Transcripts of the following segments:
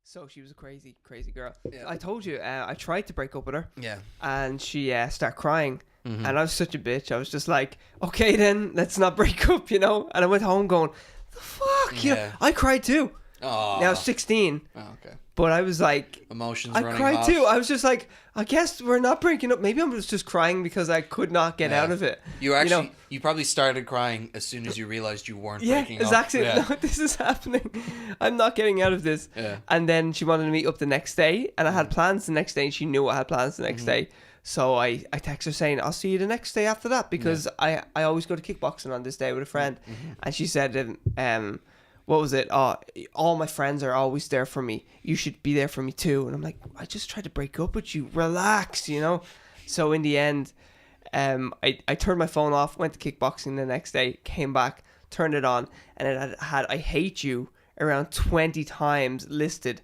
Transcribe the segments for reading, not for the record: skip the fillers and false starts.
So she was a crazy, crazy girl. Yeah. I told you, I tried to break up with her. Yeah. And she started crying. Mm-hmm. And I was such a bitch. I was just like, okay then, let's not break up, you know? And I went home going, the fuck? You know, I cried too. Oh. Now I was 16. Oh, okay. But I was like... Emotions I running cried hot. too. I was just like, I guess we're not breaking up. Maybe I was just crying because I could not get out of it. You probably started crying as soon as you realized you weren't breaking up. Exactly. No, this is happening. I'm not getting out of this. Yeah. And then she wanted to meet up the next day. And I had plans the next day. And she knew I had plans the next day. So I texted her saying, I'll see you the next day after that. Because I always go to kickboxing on this day with a friend. And she said... what was it? Oh, all my friends are always there for me. You should be there for me too. And I'm like, I just tried to break up with you. Relax, you know? So in the end, I turned my phone off, went to kickboxing the next day, came back, turned it on, and it had I hate you around 20 times listed.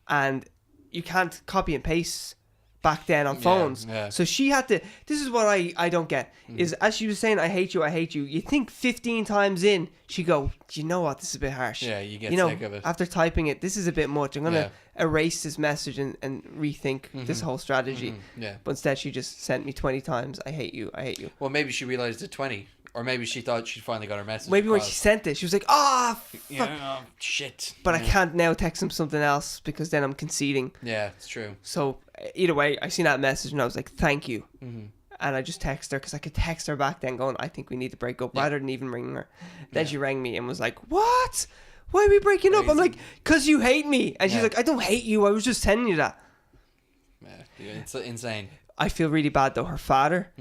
And you can't copy and paste back then on phones. Yeah. So she had to... This is what I don't get. Is as she was saying, I hate you, you think 15 times in, she go, you know what, this is a bit harsh. Yeah, you get sick of it. After typing it, this is a bit much. I'm going to erase this message and rethink this whole strategy. Yeah. But instead, she just sent me 20 times, I hate you. Well, maybe she realized at 20. Or maybe she thought she finally got her message. Maybe when she sent it, she was like, fuck. Shit. But I can't now text him something else because then I'm conceding. Yeah, it's true. So either way, I seen that message and I was like, thank you. And I just texted her because I could text her back then going, I think we need to break up rather than even ringing her. Then she rang me and was like, what? Why are we breaking up? I'm like, because you hate me. And she's like, I don't hate you. I was just telling you that. Yeah, it's insane. I feel really bad though. Her father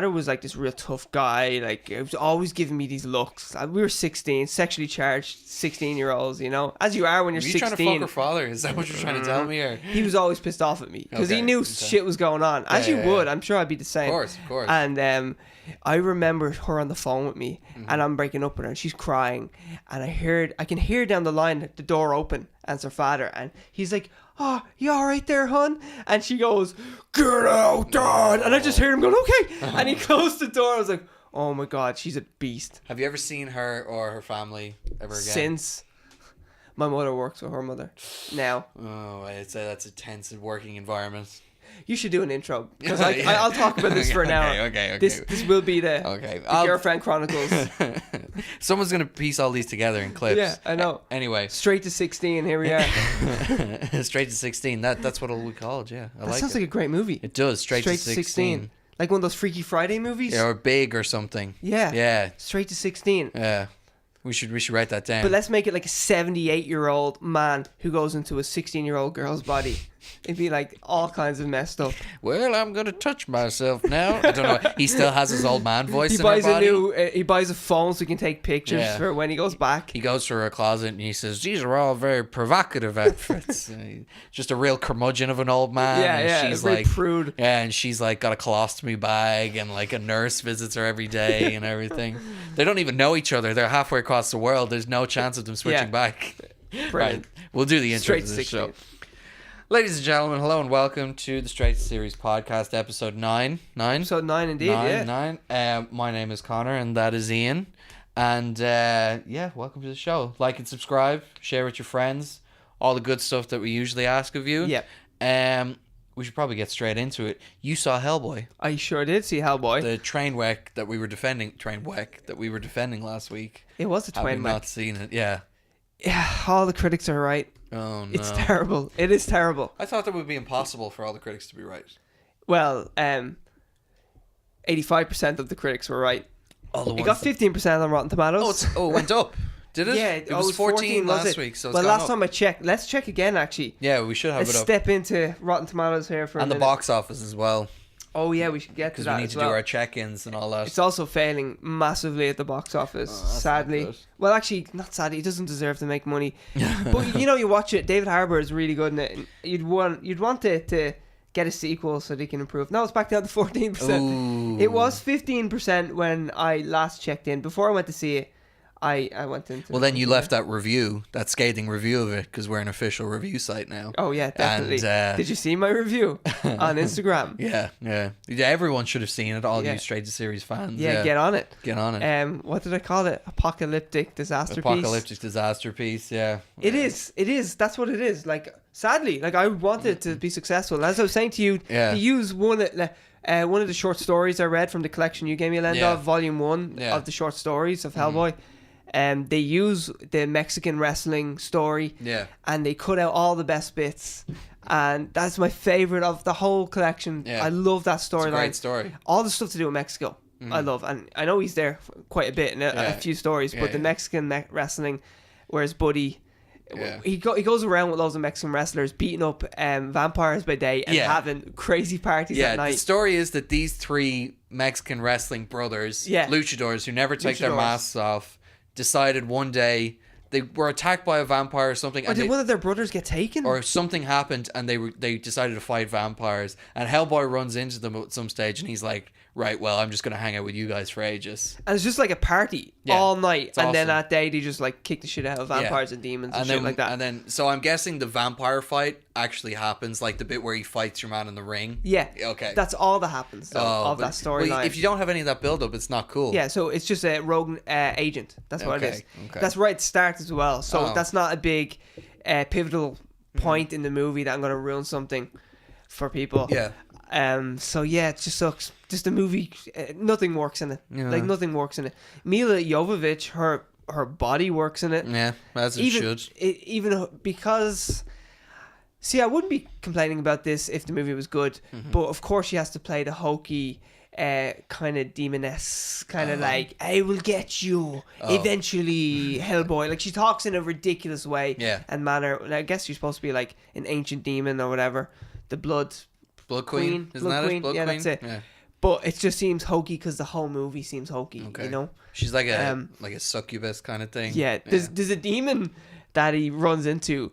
was like this real tough guy. Like, he was always giving me these looks. We were 16, sexually charged 16-year-olds, you know, as you are when you're 16. Are you trying to fuck her father? Is that what you're trying to tell me? Or? He was always pissed off at me because he knew shit was going on. As you would, I'm sure I'd be the same. Of course. And I remember her on the phone with me, and I'm breaking up with her, and she's crying, and I can hear down the line the door open, and it's her father, and he's like, oh, you all right there, hon? And she goes, get out, Dad. And I just heard him going, okay. And he closed the door. I was like, oh my God, she's a beast. Have you ever seen her or her family ever again? Since my mother works with her mother now. Oh, I'd say that's a tense working environment. You should do an intro because I'll talk about this for an hour. Okay. This will be the Girlfriend Chronicles. Someone's gonna piece all these together in clips. Yeah, I know. Anyway, straight to 16. Here we are. Straight to 16. That's what we call it. Yeah, that sounds like a great movie. It does. Straight to 16. Like one of those Freaky Friday movies. Yeah, or Big or something. Yeah. Straight to 16. Yeah. We should write that down. But let's make it like a 78-year-old man who goes into a 16-year-old girl's body. It'd be like all kinds of messed up. Well, I'm gonna touch myself now. I don't know. He still has his old man voice. He buys he buys a phone so he can take pictures for when he goes back. He goes to her closet and he says, "These are all very provocative outfits." Just a real curmudgeon of an old man. Yeah, she's very like prude. Yeah, and she's like got a colostomy bag and like a nurse visits her every day and everything. They don't even know each other. They're halfway across the world. There's no chance of them switching back. Brilliant. Right. We'll do the intro Straight to this 16. show. Ladies and gentlemen, hello and welcome to the Straight Series podcast, episode 9. Episode 9 indeed, 9. My name is Connor and that is Ian. And welcome to the show. Like and subscribe, share with your friends, all the good stuff that we usually ask of you. Yeah. We should probably get straight into it. You saw Hellboy. I sure did see Hellboy. The train wreck that we were defending last week. It was a train wreck. Have not seen it? Yeah. Yeah, all the critics are right. Oh, no. It's terrible. It is terrible. I thought that would be impossible for all the critics to be right. Well, 85% of the critics were right. It got 15% on Rotten Tomatoes. It went up. Did it? Yeah, it was 14 last week. So last time I checked, let's check again actually. Yeah, we should have let's it up. Step into Rotten Tomatoes here for a minute. And the box office as well. Oh yeah, we should get to that because we need to do our check-ins and all that. It's also failing massively at the box office, sadly. Well, actually, not sadly. It doesn't deserve to make money. But you watch it. David Harbour is really good in it. And you'd want it to get a sequel so they can improve. Now it's back down to 14%. It was 15% when I last checked in. Before I went to see it, I went into. Well, then you left that review, that scathing review of it, because we're an official review site now. Oh yeah, definitely. And, did you see my review on Instagram? Yeah. Everyone should have seen it. All you Straight to Series fans. Yeah, get on it. Get on it. What did I call it? Apocalyptic disaster piece. Apocalyptic disaster pice. Yeah. It is. That's what it is. Like, sadly, like I wanted it to be successful. And as I was saying to you, to use one of the short stories I read from the collection you gave me a lend of, volume 1 of the short stories of Hellboy. They use the Mexican wrestling story, and they cut out all the best bits, and that's my favorite of the whole collection. I love that storyline. Great story. All the stuff to do with Mexico, I love, and I know he's there quite a bit in a few stories, but the Mexican wrestling, whereas Buddy, he goes around with loads of Mexican wrestlers beating up vampires by day and having crazy parties at night. The story is that these 3 Mexican wrestling brothers, luchadors who never take their masks off, decided one day they were attacked by a vampire or something. Or did one of their brothers get taken? Or something happened and they decided to fight vampires. And Hellboy runs into them at some stage and he's like, right, well, I'm just going to hang out with you guys for ages. And it's just like a party all night. It's and awesome. Then that day they just like kick the shit out of vampires and demons and shit like that. And then, so I'm guessing the vampire fight actually happens, like the bit where he fights your man in the ring. Yeah. Okay. That's all that happens of that storyline. Well, if you don't have any of that build up, it's not cool. Yeah, so it's just a rogue agent. That's what it is. Okay. That's right at the start as well. So that's not a big pivotal point in the movie that I'm going to ruin something for people. Yeah. So yeah, it just sucks. Just the movie, nothing works in it. Like nothing works in it. Mila Jovovich, her body works in it. Yeah, as it should. Even because, see, I wouldn't be complaining about this if the movie was good. But of course, she has to play the hokey, kind of demoness, kind of like, I will get you eventually, Hellboy. Like she talks in a ridiculous way and manner. I guess she's supposed to be like an ancient demon or whatever. The Blood Queen. Isn't that it? Blood Queen? That's it. Yeah. But it just seems hokey because the whole movie seems hokey, you know? She's like a succubus kind of thing. Yeah. There's a demon that he runs into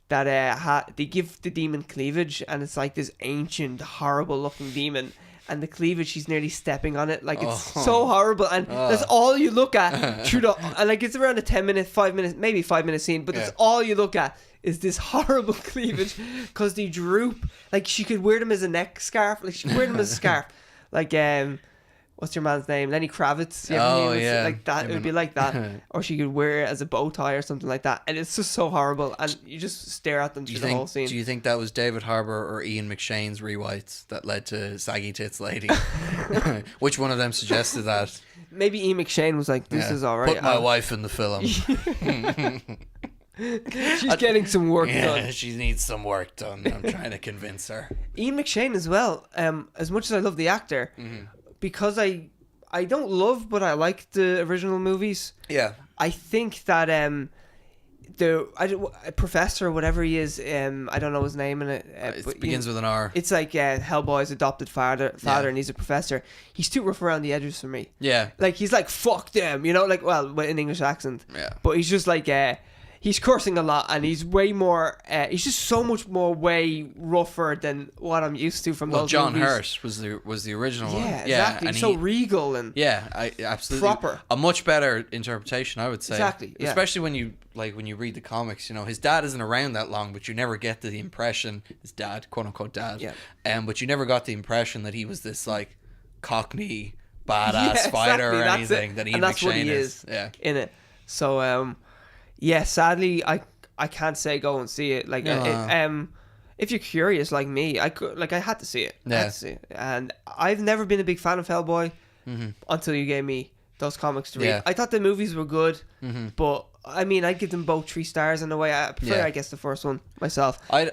that they give the demon cleavage, and it's like this ancient, horrible looking demon. And the cleavage, she's nearly stepping on it. Like, it's so horrible. And that's all you look at through and like, it's around a 5 minute scene, but that's all you look at is this horrible cleavage because they droop. Like, she could wear them as a neck scarf. Like, she could wear them as a scarf. Like, what's your man's name? Lenny Kravitz. Like that. It would be like that. Or she could wear it as a bow tie or something like that. And it's just so horrible. And you just stare at them through the whole scene. Do you think that was David Harbour or Ian McShane's rewrites that led to Saggy Tits Lady? Which one of them suggested that? Maybe Ian McShane was like, this is all right. Put my wife in the film. She's getting some work done. Yeah, she needs some work done. I'm trying to convince her. Ian McShane as well. As much as I love the actor, because I don't love, but I like the original movies. Yeah, I think that professor, whatever he is, I don't know his name in it. It begins with an R. It's like Hellboy's adopted father, and he's a professor. He's too rough around the edges for me. Yeah, like he's like fuck them, you know, like with an English accent. Yeah, but he's just like he's cursing a lot, and he's way more. He's just so much more way rougher than what I'm used to from those John movies. Hurt was the original one. Yeah, exactly. And so regal and I absolutely proper. A much better interpretation, I would say. Exactly. Yeah. Especially when you read the comics. You know, his dad isn't around that long, but you never get the impression his dad, quote unquote dad. Yeah. But you never got the impression that he was this like Cockney badass fighter or anything that Ian McShane is. Yeah. In it. So yeah, sadly, I can't say go and see it. Like, if you're curious like me, I had to see it. I had to see it. And I've never been a big fan of Hellboy until you gave me those comics to read. Yeah. I thought the movies were good, but I mean, I'd give them both 3 stars in a way. I prefer, I guess, the first one myself. I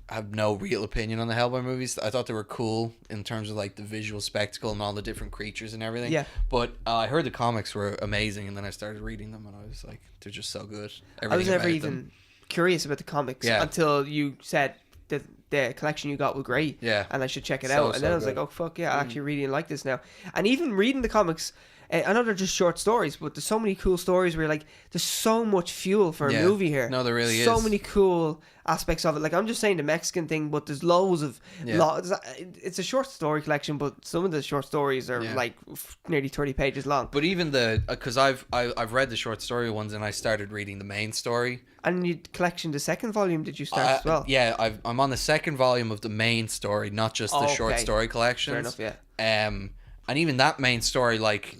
have no real opinion on the Hellboy movies. I thought they were cool in terms of like the visual spectacle and all the different creatures and everything. Yeah. But I heard the comics were amazing, and then I started reading them, and I was like, they're just so good. I was never even curious about the comics until you said that the collection you got was great. Yeah. And I should check it out. And then I was like, oh fuck yeah, I actually really like this now. And even reading the comics, I know they're just short stories, but there's so many cool stories where like there's so much fuel for a movie here. No, there really is. So many cool aspects of it. Like I'm just saying the Mexican thing, but there's loads of it's a short story collection, but some of the short stories are like nearly 30 pages long. But even because I've read the short story ones and I started reading the main story. And you collection the second volume did you start as well? Yeah, I'm on the second volume of the main story, not just the short story collections. Fair enough, yeah. And even that main story, like,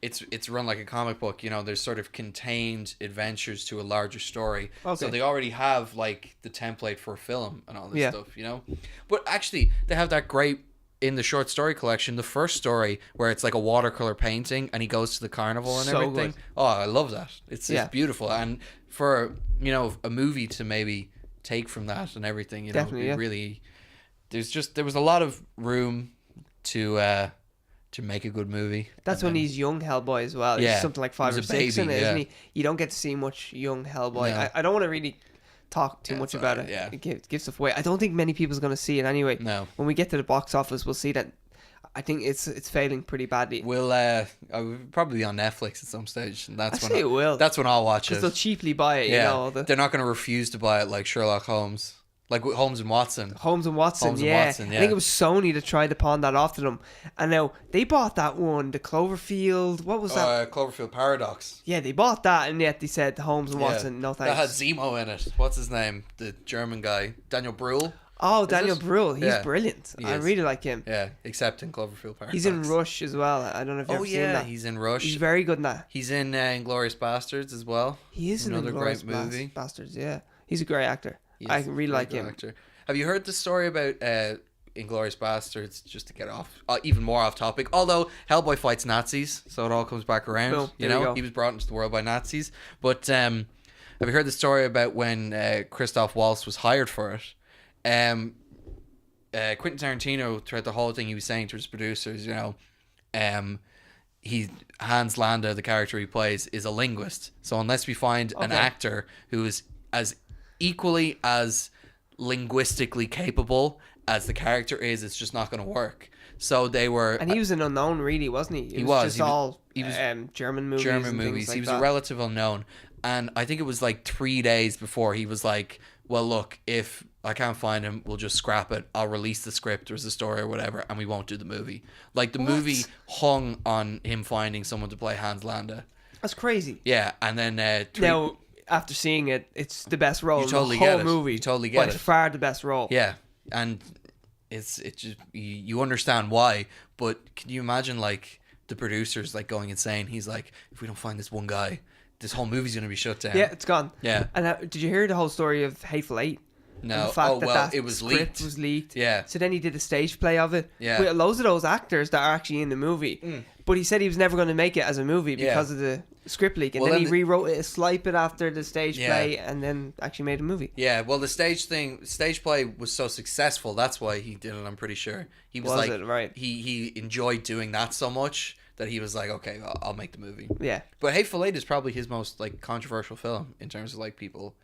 it's run like a comic book. You know, there's sort of contained adventures to a larger story. Okay. So they already have like the template for a film and all this stuff. You know, but actually they have that great in the short story collection. The first story where it's like a watercolor painting and he goes to the carnival and everything. Good. Oh, I love that. It's beautiful. And for a movie to maybe take from that and everything, you know, it really there was a lot of room to make a good movie. That's when he's young Hellboy as well. He's something like 5 or 6 in it, isn't he? You don't get to see much young Hellboy. No. I don't want to really talk too much about it. Yeah. It gives stuff away. I don't think many people's going to see it anyway. No. When we get to the box office, we'll see that. I think it's failing pretty badly. We'll probably be on Netflix at some stage, and that's when it will. That's when I'll watch it. Because they'll cheaply buy it. Yeah. You know, they're not going to refuse to buy it like Sherlock Holmes. Like Holmes and Watson. Holmes and Watson, I think it was Sony that tried to pawn that off to them. And now, they bought that one, the Cloverfield, what was that? Cloverfield Paradox. Yeah, they bought that, and yet they said Holmes and Watson, no thanks. That had Zemo in it. What's his name? The German guy. Daniel Bruhl. Oh, Daniel Bruhl. He's brilliant. I really like him. Yeah, except in Cloverfield Paradox. He's in Rush as well. I don't know if you've ever seen that. He's in Rush. He's very good in that. He's in Inglourious Bastards as well. He is in another great movie. Bastards, yeah. He's a great actor. I really like him. Actor. Have you heard the story about Inglourious Bastards? Just to get off, even more off topic. Although Hellboy fights Nazis, so it all comes back around. Boom, you know, he was brought into the world by Nazis. But have you heard the story about when Christoph Waltz was hired for it? Quentin Tarantino, throughout the whole thing, he was saying to his producers, you know, Hans Landa, the character he plays, is a linguist. So unless we find an actor who is as equally as linguistically capable as the character is, it's just not going to work. So they were, and he was an unknown, really, wasn't he? He was German movies. Like he was that. A relative unknown, and I think it was like 3 days before he was like, "Well, look, if I can't find him, we'll just scrap it. I'll release the script or the story or whatever, and we won't do the movie." Like the movie hung on him finding someone to play Hans Landa. That's crazy. Yeah, and then now, after seeing it, it's the best role. You totally in the whole get it. movie. You totally get it. By far the best role. Yeah, and it's just you understand why. But can you imagine like the producers like going insane? He's like, if we don't find this one guy, this whole movie's gonna be shut down. Yeah, it's gone. Yeah. And did you hear the whole story of Hateful Eight? No. The fact that it was script was leaked. Yeah. So then he did a stage play of it. Yeah. With loads of those actors that are actually in the movie. But he said he was never going to make it as a movie because of the script leak. And then he rewrote it, slipe it after the stage play, and then actually made a movie. Yeah. Well, the stage play was so successful. That's why he did it. I'm pretty sure he was like, right? He enjoyed doing that so much that he was like, okay, I'll make the movie. Yeah. But Hateful Eight is probably his most like controversial film in terms of like people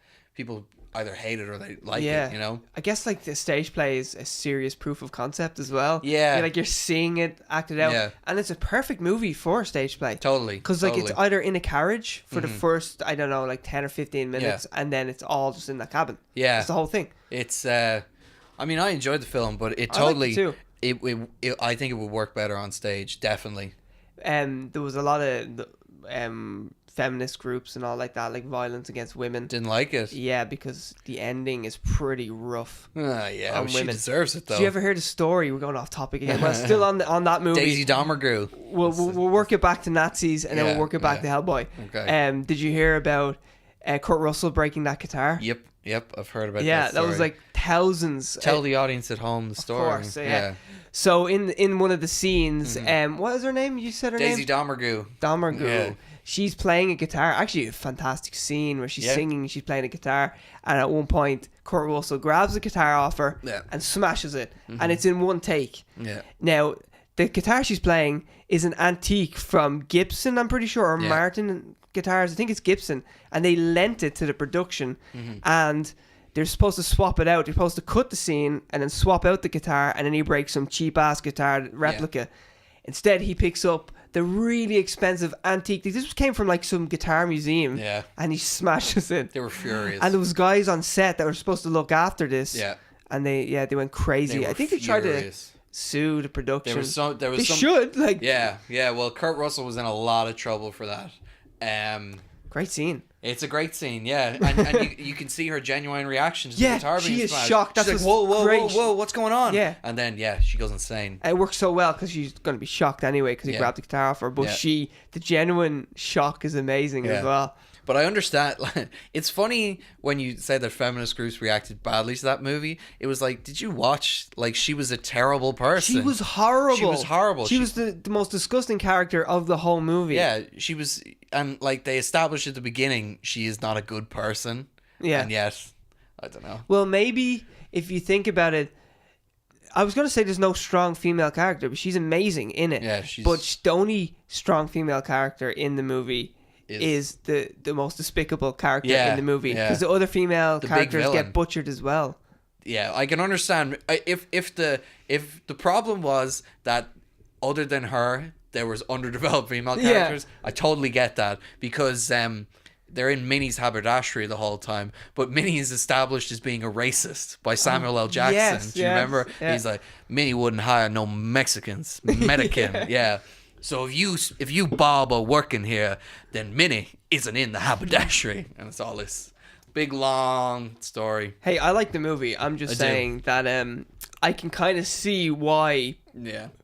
either hate it or they like it, you know? I guess like the stage play is a serious proof of concept as well. Yeah. You're seeing it acted out. Yeah. And it's a perfect movie for a stage play. Totally. Because it's either in a carriage for the first, I don't know, like 10 or 15 minutes, and then it's all just in the cabin. Yeah. It's the whole thing. It's, I mean, I enjoyed the film, but it totally, I think it would work better on stage, definitely. There was a lot of feminist groups and all like that, like violence against women. Didn't like it. Yeah, because the ending is pretty rough. Yeah, she deserves it though. Did you ever hear the story? We're going off topic again. Well, still on that movie. Daisy Domergue. We'll work it back to Nazis and then we'll work it back to Hellboy. Okay. Did you hear about Kurt Russell breaking that guitar? Yep, I've heard about that. Yeah, that was like thousands. Tell the audience at home the story. Of course, yeah. So in one of the scenes, what is her name? You said her name? Daisy Domergue. Yeah. She's playing a guitar. Actually, a fantastic scene where she's singing, she's playing a guitar, and at one point, Kurt Russell grabs the guitar off her and smashes it, and it's in one take. Yeah. Now, the guitar she's playing is an antique from Gibson, I'm pretty sure, or Martin guitars. I think it's Gibson, and they lent it to the production, and they're supposed to swap it out. They're supposed to cut the scene and then swap out the guitar, and then he breaks some cheap ass guitar replica. Instead, he picks up the really expensive antique. This came from like some guitar museum. Yeah. And he smashes it. They were furious. And there was guys on set that were supposed to look after this. Yeah. And they went crazy. I think they tried to sue the production. They should. Like. Yeah. Well, Kurt Russell was in a lot of trouble for that. Great scene. It's a great scene, yeah, and you can see her genuine reaction to the guitar being smashed. She is shocked. That's like, whoa, what's going on? Yeah, and then she goes insane. It works so well because she's going to be shocked anyway because he grabbed the guitar off her. But the genuine shock is amazing as well. But I understand. It's funny when you say that feminist groups reacted badly to that movie. It was like, did you watch? Like, she was a terrible person. She was horrible. She was the most disgusting character of the whole movie. Yeah, she was. And, like, they established at the beginning, she is not a good person. Yeah. And yet, I don't know. Well, maybe if you think about it, I was going to say there's no strong female character, but she's amazing in it. Yeah, But the only strong female character in the movie is the most despicable character in the movie, because the other female characters get butchered as well. Yeah, I can understand if the problem was that other than her there was underdeveloped female characters. I totally get that, because they're in Minnie's haberdashery the whole time, but Minnie is established as being a racist by Samuel L. Jackson. Do you remember? Yeah. He's like, Minnie wouldn't hire no Mexicans, Medican. Yeah. So if you Bob are working here, then Minnie isn't in the haberdashery, and it's all this big long story. Hey, I like the movie. I'm just saying that I can kind of see why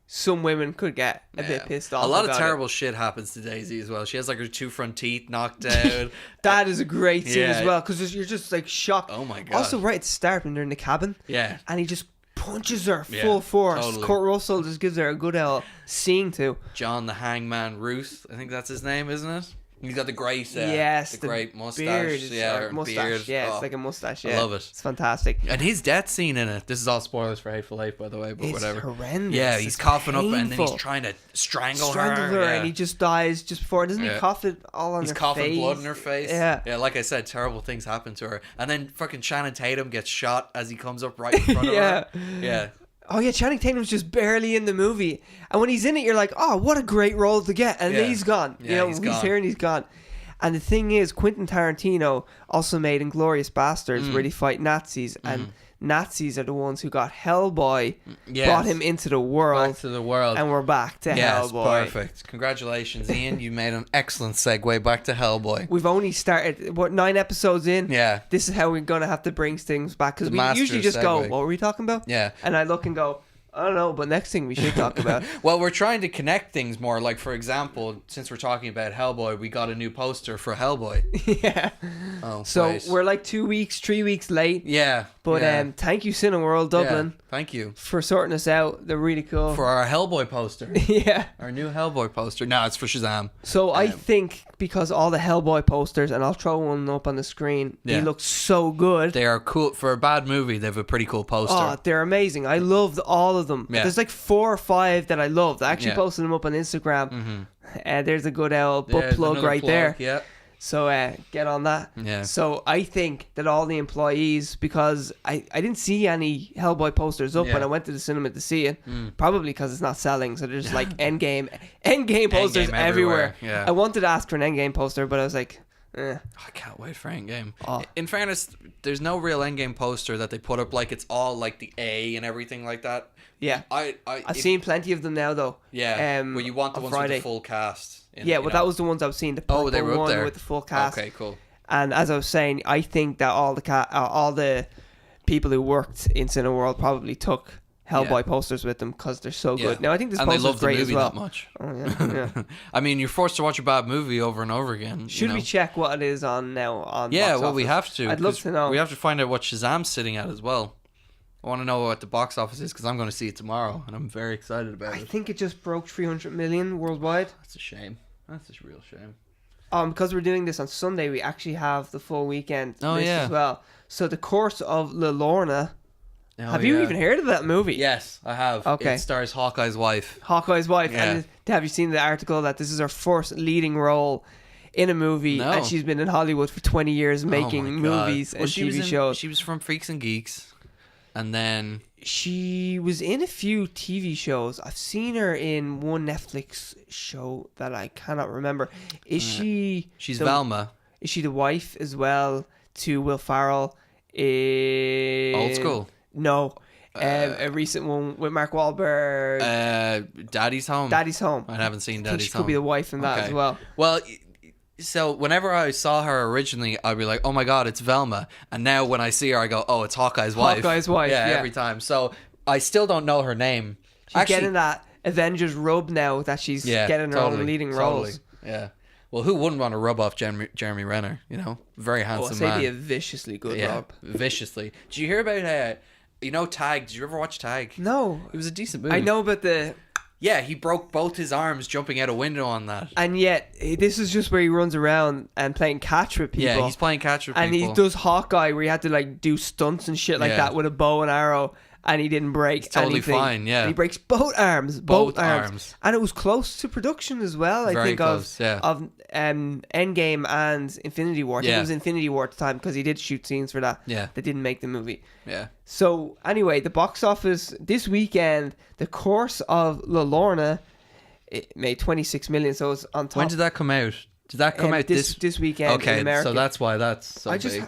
some women could get a bit pissed off. A lot of terrible shit happens to Daisy as well. She has like her 2 front teeth knocked out. That is a great scene as well, because you're just like shocked. Oh my god! Also, right at the start when they're in the cabin, and he just punches her full force. Totally. Kurt Russell just gives her a good scene too. John the Hangman Ruth, I think that's his name, isn't it? He's got the great, the great mustache. Mustache. Beard. Yeah, it's like a mustache. Yeah. I love it. It's fantastic. And his death scene in it. This is all spoilers for Hateful Eight, by the way, but it's whatever. Horrendous. Yeah, he's coughing up, and then he's trying to strangle her, and he just dies just before. Doesn't he cough it all on her face? He's coughing blood in her face. Yeah. Yeah, like I said, terrible things happen to her. And then fucking Channing Tatum gets shot as he comes up right in front of her. Yeah. Oh yeah, Channing Tatum's just barely in the movie, and when he's in it, you're like, oh, what a great role to get, and then he's gone. He's here and he's gone. And the thing is, Quentin Tarantino also made Inglourious Bastards, where they fight Nazis, and Nazis are the ones who got Hellboy, brought him into the world. Back to the world. And we're back to Hellboy. Perfect. Congratulations, Ian. You made an excellent segue back to Hellboy. We've only started, 9 episodes in? Yeah. This is how we're going to have to bring things back, because we usually just go, what were we talking about? Yeah. And I look and go, I don't know, but next thing we should talk about. Well, we're trying to connect things more. Like, for example, since we're talking about Hellboy, we got a new poster for Hellboy. Yeah. Oh, so place. We're like 2 weeks, 3 weeks late. Yeah. But thank you, Cineworld Dublin. Yeah, thank you. For sorting us out. They're really cool. For our Hellboy poster. Yeah. Our new Hellboy poster. No, it's for Shazam. So I think because all the Hellboy posters, and I'll throw one up on the screen, they look so good. They are cool. For a bad movie, they have a pretty cool poster. Oh, they're amazing. I loved all of them. Yeah. There's like 4 or 5 that I loved. I actually posted them up on Instagram. There's a good butt plug right there. Yeah. So get on that. Yeah. So I think that all the employees, because I didn't see any Hellboy posters up when I went to the cinema to see it, probably because it's not selling. So there's like Endgame posters everywhere. Yeah. I wanted to ask for an Endgame poster, but I was like, I can't wait for Endgame. In fairness, there's no real Endgame poster that they put up. Like, it's all like the A and everything like that. Yeah. I've seen plenty of them now though. Yeah. Well, you want the ones with the full cast. That was the ones I was seeing. The purple they were up one there with the full cast. Okay, cool. And as I was saying, I think that all the people who worked in Cineworld probably took Hellboy posters with them because they're so good. Now I think this poster is great as well. And they love the movie that much. Oh yeah. I mean, you're forced to watch a bad movie over and over again. Should we check what it is on now? On yeah, box office? We have to. I'd love to know. We have to find out what Shazam's sitting at as well. I want to know what the box office is because I'm going to see it tomorrow and I'm very excited about it. I think it just broke 300 million worldwide. That's a shame. That's a real shame. Because we're doing this on Sunday, we actually have the full weekend list as well. So the Course of La Lorna. Have you even heard of that movie? Yes, I have. Okay. It stars Hawkeye's wife. Yeah. And have you seen the article that this is her first leading role in a movie, and she's been in Hollywood for 20 years making movies and TV shows. She was from Freaks and Geeks. And then she was in a few TV shows. I've seen her in one Netflix show that I cannot remember. Is she? She's Velma. Is she the wife as well to Will Ferrell? Old School. No. A recent one with Mark Wahlberg. Daddy's Home. Daddy's Home. I haven't seen I think Daddy's she Home. could be the wife in that as well. Well, so whenever I saw her originally, I'd be like, oh my God, it's Velma. And now when I see her, I go, oh, it's Hawkeye's wife. Hawkeye's wife, yeah. Every time. So I still don't know her name. She's getting that Avengers rub now that she's getting her own leading roles. Yeah. Well, who wouldn't want to rub off Jeremy Renner? You know, very handsome man. Be a viciously good rub. Viciously. Did you hear about Tag? Did you ever watch Tag? No. It was a decent movie. I know about the... Yeah, he broke both his arms jumping out a window on that. And yet, this is just where he runs around and playing catch with people. Yeah, he's playing catch with people. And he does Hawkeye where he had to like do stunts and shit like that with a bow and arrow. And he didn't break totally anything. Fine, yeah. And he breaks both arms. Both arms. And it was close to production as well, I think, close, of Endgame and Infinity War. I think it was Infinity War at the time because he did shoot scenes for that. Yeah. That didn't make the movie. Yeah. So, anyway, the box office this weekend, The Curse of La Lorna, it made 26 million, so it's on top. When did that come out? Did that come out this weekend in America? So that's why that's so big.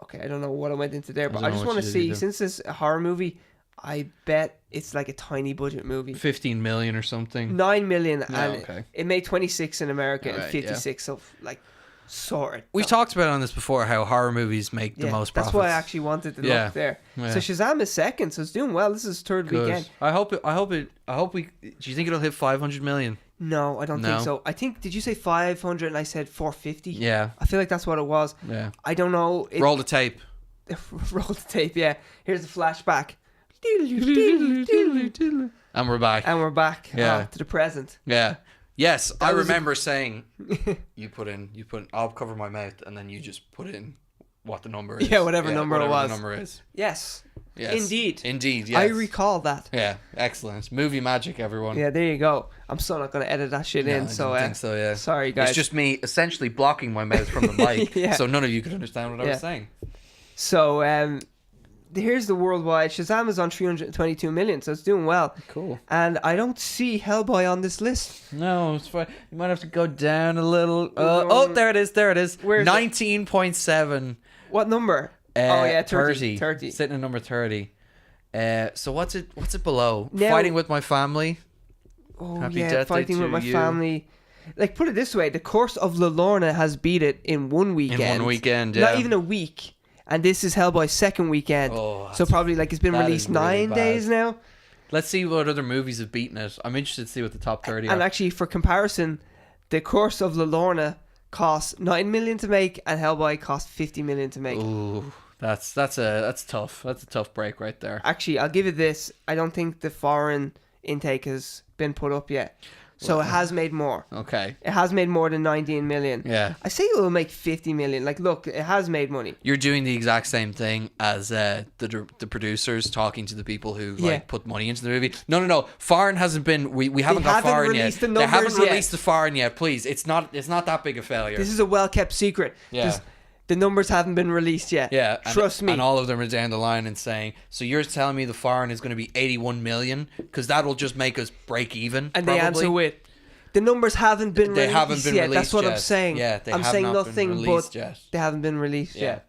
Okay, I don't know what I went into there, but I just want to see, since it's a horror movie, I bet it's like a tiny budget movie. 15 million or something. 9 million, and it made 26 in America and 56 of like sorted. We've talked about it on this before, how horror movies make the most profits. That's why I actually wanted to look there. Yeah. So Shazam is second, so it's doing well. This is third weekend. I hope we. Do you think it'll hit 500 million? No, I don't think so. I think, did you say 500 and I said 450? Yeah. I feel like that's what it was. Yeah. I don't know. Roll the tape. Roll the tape, yeah. Here's the flashback. And we're back. To the present. Yeah. Yes, I remember saying, you put in, I'll cover my mouth, and then you just put in what the number is. Yeah, whatever number it was. The number is. Yes. Indeed, yes. I recall that. Yeah, excellent. Movie magic, everyone. Yeah, there you go. I'm still not going to edit that shit in. I don't think so, yeah. Sorry, guys. It's just me essentially blocking my mouth from the mic, so none of you could understand what I was saying. So, here's the worldwide. Shazam is on 322 million, so it's doing well. Cool. And I don't see Hellboy on this list. No, it's fine. You might have to go down a little. There it is. Where's 19.7. What number? 30. Sitting at number 30. So what's it below? Now, Fighting with My Family. Happy Death Fighting with My Family. Like, put it this way, The Curse of La Lorna has beat it in 1 weekend. Yeah. Not even a week. And this is Hellboy's second weekend. So probably like it's been released 9 days now. Let's see what other movies have beaten it. I'm interested to see what the top 30 are. And actually, for comparison, The Curse of La Lorna cost 9 million to make and Hellboy cost 50 million to make. Ooh. That's tough. That's a tough break right there. Actually, I'll give it this. I don't think the foreign intake has been put up yet. So it has made more. Okay. It has made more than 19 million. Yeah. I say it will make 50 million. Like, look, it has made money. You're doing the exact same thing as the producers talking to the people who put money into the movie. No. Foreign hasn't been. We haven't got foreign yet. They haven't released the foreign yet. Please, it's not that big a failure. This is a well kept secret. Yeah. The numbers haven't been released yet. Yeah. Trust me. And all of them are down the line and saying, so you're telling me the foreign is going to be 81 million? Because that'll just make us break even. And probably. they answer with, the numbers haven't been released yet. That's what I'm saying. Yeah, I'm saying nothing but yet. They haven't been released yet.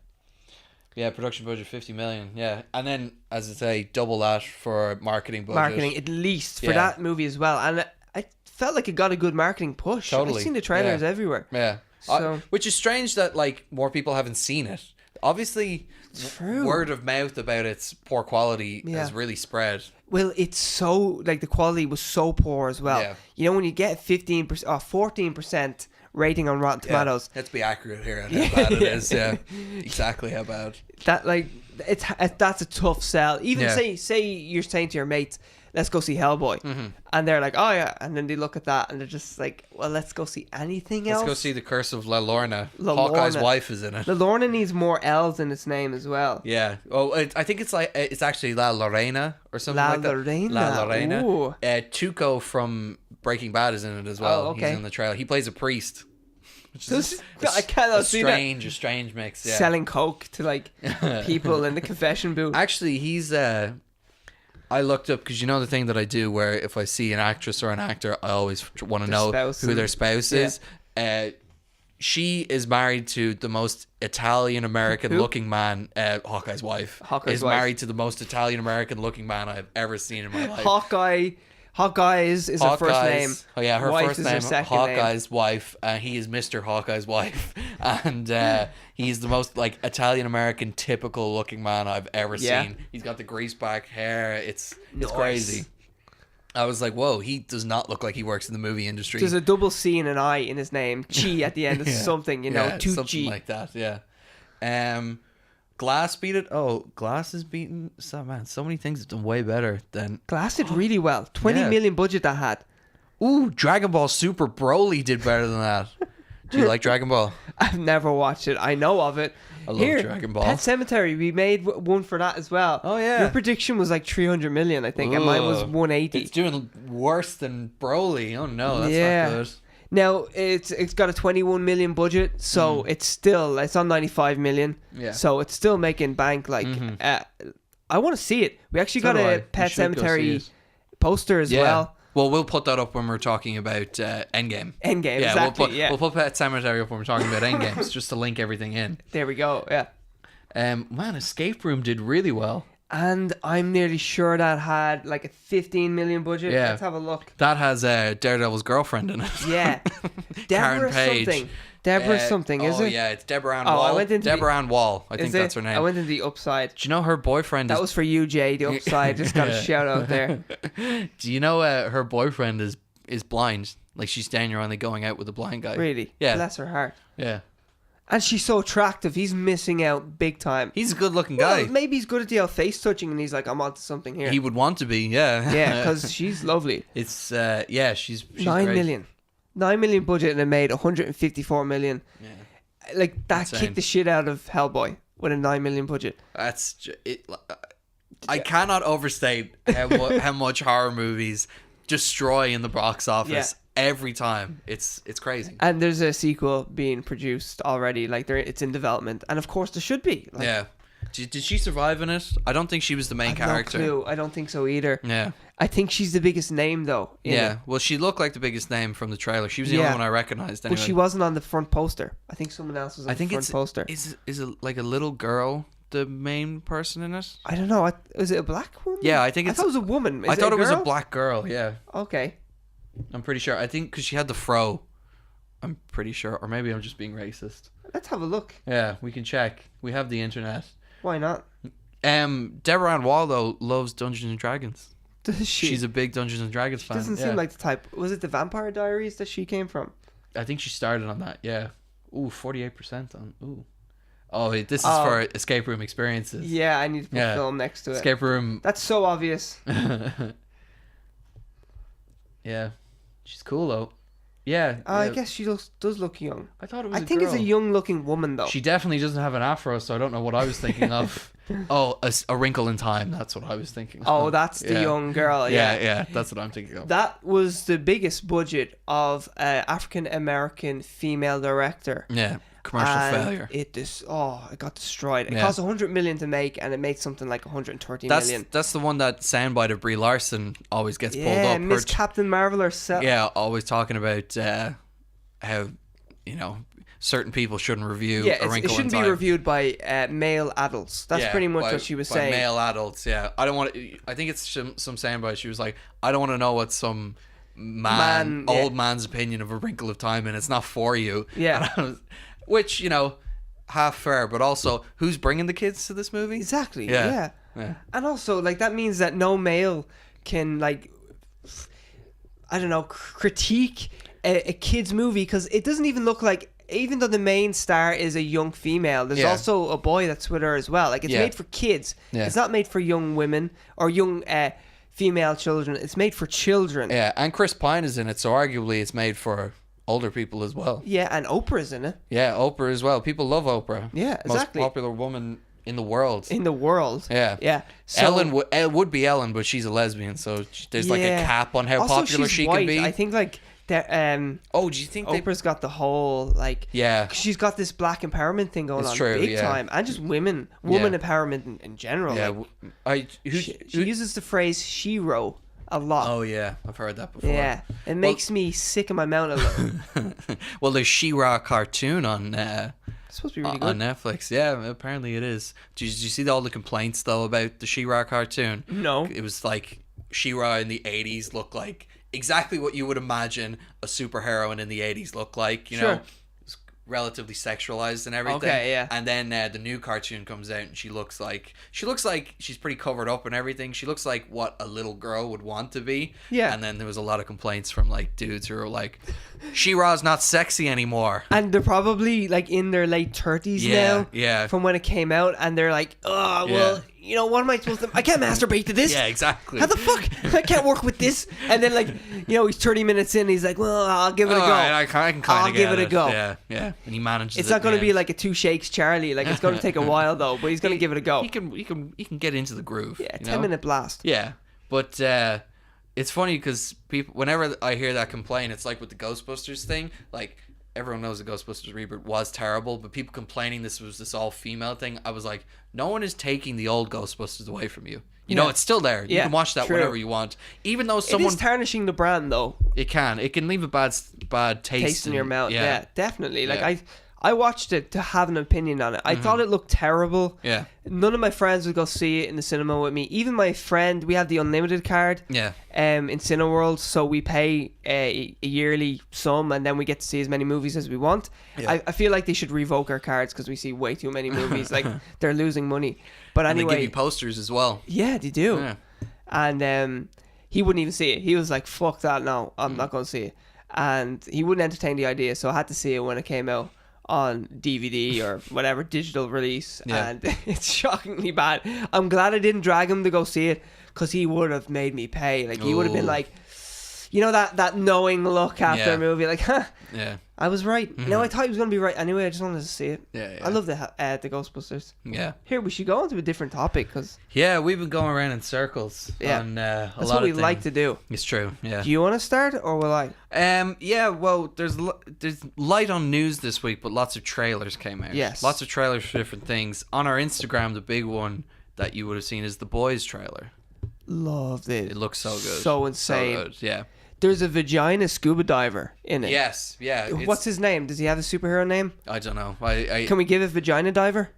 Yeah, production budget 50 million. Yeah. And then, as I say, double that for marketing budget. Marketing, at least, for that movie as well. And I felt like it got a good marketing push. Totally. I've seen the trailers everywhere. Yeah. So, which is strange that like more people haven't seen it. Obviously, word of mouth about its poor quality has really spread. Well, it's so like the quality was so poor as well. Yeah. You know, when you get 15% or 14% rating on Rotten Tomatoes. Let's be accurate here on how bad it is. Yeah, exactly how bad. That like that's a tough sell. Even say you're saying to your mates, let's go see Hellboy. And they're like, oh yeah. And then they look at that and they're just like, well, let's go see anything else. Let's go see The Curse of La Lorna. Hawkeye's wife is in it. La Lorna needs more L's in its name as well. Yeah. Oh, I think it's actually La Lorena or something like that. La Lorena. Ooh. Tuco from Breaking Bad is in it as well. Oh, okay. He's in the trailer. He plays a priest. which is I cannot see that. A strange mix. Yeah. Selling coke to like people in the confession booth. Actually, he's. I looked up because you know the thing that I do where if I see an actress or an actor, I always want to know who their spouse is. She is married to the most Italian American looking man. Hawkeye's wife is married to the most Italian American looking man I've ever seen in my life. Hawkeye is her first name. Oh yeah, her wife first is name. her second Hawkeye's name. wife. He is Mr. Hawkeye's wife, and he's the most like Italian American typical looking man I've ever seen. He's got the grease back hair. It's crazy. I was like, whoa, he does not look like he works in the movie industry. There's a double C and an I in his name. Chi at the end of something, Tucci. Something like that, yeah. Glass beat it. Oh, Glass is beaten. So many things have done way better than... Glass did really well. 20 million budget that had. Ooh, Dragon Ball Super Broly did better than that. Do you like Dragon Ball? I've never watched it. I know of it. I love Dragon Ball. Pet Sematary, we made one for that as well. Oh, yeah. Your prediction was like 300 million, I think, and mine was 180. It's doing worse than Broly. Oh, no, that's not good. Now, it's got a 21 million budget, so it's on 95 million. Yeah. So it's still making bank. Like, I want to see it. We actually got a Pet Sematary poster as well. Well, we'll put that up when we're talking about Endgame. Endgame, yeah, exactly. We'll put Pet Sematary up when we're talking about Endgames, just to link everything in. There we go, yeah. Man, Escape Room did really well. And I'm nearly sure that had like a 15 million budget. Yeah. Let's have a look. That has Daredevil's girlfriend in it. Yeah. Karen Page. Something. Deborah something, is it? Oh, yeah, it's Deborah Ann Wall. Deborah Ann Wall. I think that's her name. I went into the upside. Do you know her boyfriend That was for you, Jay, the upside. Just got a shout out there. Do you know her boyfriend is blind? Like, she's genuinely going out with a blind guy. Really? Yeah. Bless her heart. Yeah. And she's so attractive. He's missing out big time. He's a good-looking guy. Well, maybe he's good at the old face touching, and he's like, I'm onto something here. He would want to be, yeah. Yeah, because she's lovely. It's, she's 9 great. million. 9 million budget, and it made 154 million. Yeah. Like, that Insane. kicked the shit out of Hellboy with a 9 million budget. That's it. I cannot overstate how much horror movies destroy in the box office every time. It's crazy. And there's a sequel being produced already. Like, it's in development, and of course there should be. Like, yeah. Did she survive in it? I don't think she was the main character. No clue. I don't think so either. Yeah. I think she's the biggest name though. Yeah. Well, she looked like the biggest name from the trailer. She was the only one I recognized. Anyway. But she wasn't on the front poster. I think someone else was on the front poster. Is it like a little girl the main person in it? I don't know. Was it a black woman? Yeah, I think I thought it was a woman. I thought it was a black girl. Yeah. Okay. I'm pretty sure. I think because she had the fro. I'm pretty sure, or maybe I'm just being racist. Let's have a look. Yeah, we can check. We have the internet. Why not? Deborah Ann Wall though loves Dungeons and Dragons. Does she? She's a big Dungeons and Dragons fan. Doesn't seem like the type. Was it the Vampire Diaries that she came from? I think she started on that. Yeah. Ooh, 48% on. Ooh. Oh, wait, this is for escape room experiences. Yeah, I need to put film next to it. Escape room. That's so obvious. Yeah, she's cool though. Yeah. I guess she does look young. I thought it was. I think it's a young-looking woman though. She definitely doesn't have an afro, so I don't know what I was thinking of. Oh, a Wrinkle in Time. That's what I was thinking of. Oh, that's the young girl. Yeah, that's what I'm thinking of. That was the biggest budget of African American female director. Yeah, commercial failure. It got destroyed. It cost 100 million to make, and it made something like 130 million. That's the one that soundbite of Brie Larson always gets pulled up. Miss Captain Marvel herself. Yeah, always talking about how certain people shouldn't review A Wrinkle in Time. It shouldn't be reviewed by male adults. That's pretty much what she was saying. Male adults, yeah. I don't want to. I think it's some soundbite. She was like, I don't want to know what some old man's opinion of A Wrinkle of Time, and it's not for you. Yeah. Which, half fair, but also, who's bringing the kids to this movie? Exactly. Yeah. And also, like, that means that no male can, like, I don't know, critique a kid's movie, because it doesn't even look like. Even though the main star is a young female, there's also a boy that's with her as well. Like, it's made for kids. Yeah. It's not made for young women or young female children. It's made for children. Yeah, and Chris Pine is in it, so arguably it's made for older people as well. Yeah, and Oprah's in it. Yeah, Oprah as well. People love Oprah. Yeah, exactly. Most popular woman in the world. Yeah. Yeah. So, Ellen would be Ellen, but she's a lesbian, so there's like a cap on how popular she can be. I think, like, Oh, do you think Oprah's got the whole like? Yeah. She's got this black empowerment thing going on big time, and just woman empowerment in general. Yeah. Like, she uses the phrase "shero" a lot. Oh yeah, I've heard that before. Yeah, it makes me sick in my mouth a little. Well, there's She-Ra cartoon on it's supposed to be really good on Netflix. Yeah, apparently it is. Did you see all the complaints though about the She-Ra cartoon? No. It was like She-Ra in the 80s looked like exactly what you would imagine a superheroine in the 80s looked like, you know. It's relatively sexualized and everything. Okay, yeah. And then the new cartoon comes out and she looks like she's pretty covered up and everything. She looks like what a little girl would want to be. Yeah. And then there was a lot of complaints from like dudes who were like, She-Ra's not sexy anymore. And they're probably like in their late 30s now. Yeah. From when it came out, and they're like, oh, well, you know, what am I supposed to... I can't masturbate to this. Yeah, exactly. How the fuck? I can't work with this. And then, like, you know, he's 30 minutes in, he's like, well, I'll give it a go. I can kind of give it a go. Yeah, yeah. And he manages It's not going to be like a Two Shakes Charlie. Like, it's going to take a while, though, but he's going to give it a go. He can get into the groove. Yeah, 10-minute blast. Yeah, but it's funny because people, whenever I hear that complaint, it's like with the Ghostbusters thing. Like, everyone knows the Ghostbusters reboot was terrible, but people complaining this was this all-female thing. I was like, no one is taking the old Ghostbusters away from you. You know, it's still there. You can watch that whenever you want. Even though someone... It is tarnishing the brand, though. It can. It can leave a bad taste in your mouth. Yeah, definitely. Like, Yeah. I watched it to have an opinion on it. I thought it looked terrible. Yeah. None of my friends would go see it in the cinema with me. Even my friend, we have the unlimited card. Yeah. In Cineworld, so we pay a yearly sum, and then we get to see as many movies as we want. Yeah. I feel like they should revoke our cards because we see way too many movies. Like, they're losing money. But And anyway, they give you posters as well. yeah, they do. Yeah. And he wouldn't even see it. He was like, "Fuck that! No, I'm not going to see it." And he wouldn't entertain the idea, so I had to see it when it came out on DVD or whatever digital release. Yeah. And it's shockingly bad. I'm glad I didn't drag him to go see it, because he would have made me pay. Like, he would have been like, you know, that knowing look after a movie, like, huh, Yeah. I was right. No, I thought he was going to be right anyway. I just wanted to see it. Yeah. I love the Ghostbusters. Yeah. Here, we should go on to a different topic, because Yeah, we've been going around in circles on a that's lot what of we things. like to do. It's true. Yeah. Do you want to start, or will I? Yeah, well, there's light on news this week, but lots of trailers came out. Yes. Lots of trailers for different things. On our Instagram, the big one that you would have seen is the Boys trailer. Loved it. It looks so good. So insane. So good, yeah. There's a vagina scuba diver in it. Yes, yeah. What's his name? Does he have a superhero name? I don't know. I Can we give it vagina diver?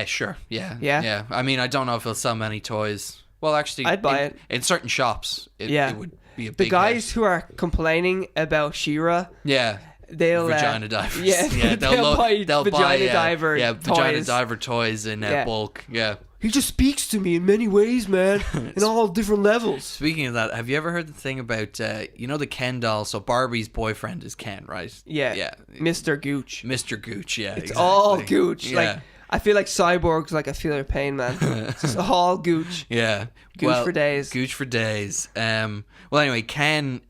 Sure. Yeah. Yeah? Yeah. I mean, I don't know if he'll sell many toys. Well, actually, I'd buy it. In certain shops, it would be a big The guys hit. who are complaining about She-Ra, Yeah. they'll Vagina divers. Yeah, they'll buy vagina diver vagina toys. diver toys in bulk. Yeah. He just speaks to me in many ways, man, in all different levels. Speaking of that, have you ever heard the thing about you know the Ken doll? So Barbie's boyfriend is Ken, right? Yeah. Yeah. Mr. Gooch. Mr. Gooch. Yeah. It's exactly. all Gooch. Yeah. Like, I feel like Cyborg's like, I feel their pain, man. It's just all Gooch. Yeah. Gooch for days. Gooch for days. Well, anyway, Ken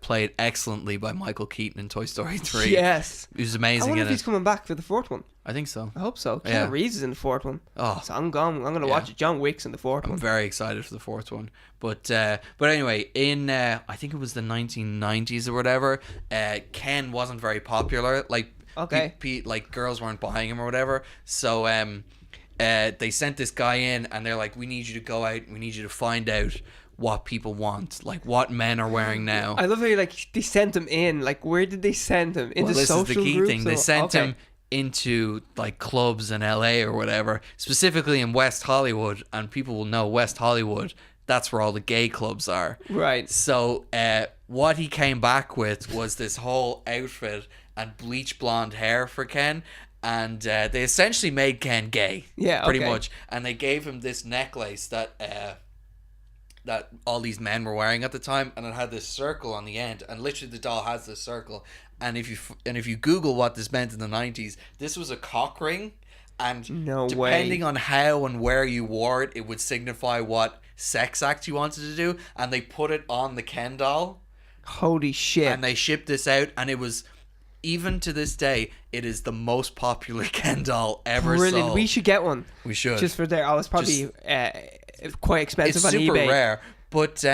played excellently by Michael Keaton in Toy Story 3. Yes. He was I amazing wonder in if he's it. coming back for the fourth one. I think so. I hope so. Yeah. Keanu Reeves is in the fourth one. Oh. So I'm going to watch it. John Wick's in the fourth I'm one. very excited for the fourth one. But anyway, in I think it was the 1990s or whatever, Ken wasn't very popular. Like, Okay. like girls weren't buying him or whatever. So they sent this guy in, and they're like, "We need you to go out. We need you to find out what people want, like what men are wearing now." I love how they sent him in. Like, where did they send him? Into This social is the key groups? thing. They sent him into like clubs in LA or whatever, specifically in West Hollywood, and people will know West Hollywood. That's where all the gay clubs are. Right. So what he came back with was this whole outfit and bleach blonde hair for Ken. And they essentially made Ken gay. Yeah, pretty okay. much. And they gave him this necklace that all these men were wearing at the time, and it had this circle on the end. And literally, the doll has this circle. And if you Google what this meant in the 90s, this was a cock ring. And No depending way. on how and where you wore it, it would signify what sex act you wanted to do. And they put it on the Ken doll. Holy shit. And they shipped this out, and it was, even to this day, it is the most popular Ken doll ever Brilliant. sold. We should get one. We should. Just for there. Oh, it's probably quite expensive It's on super eBay. rare, but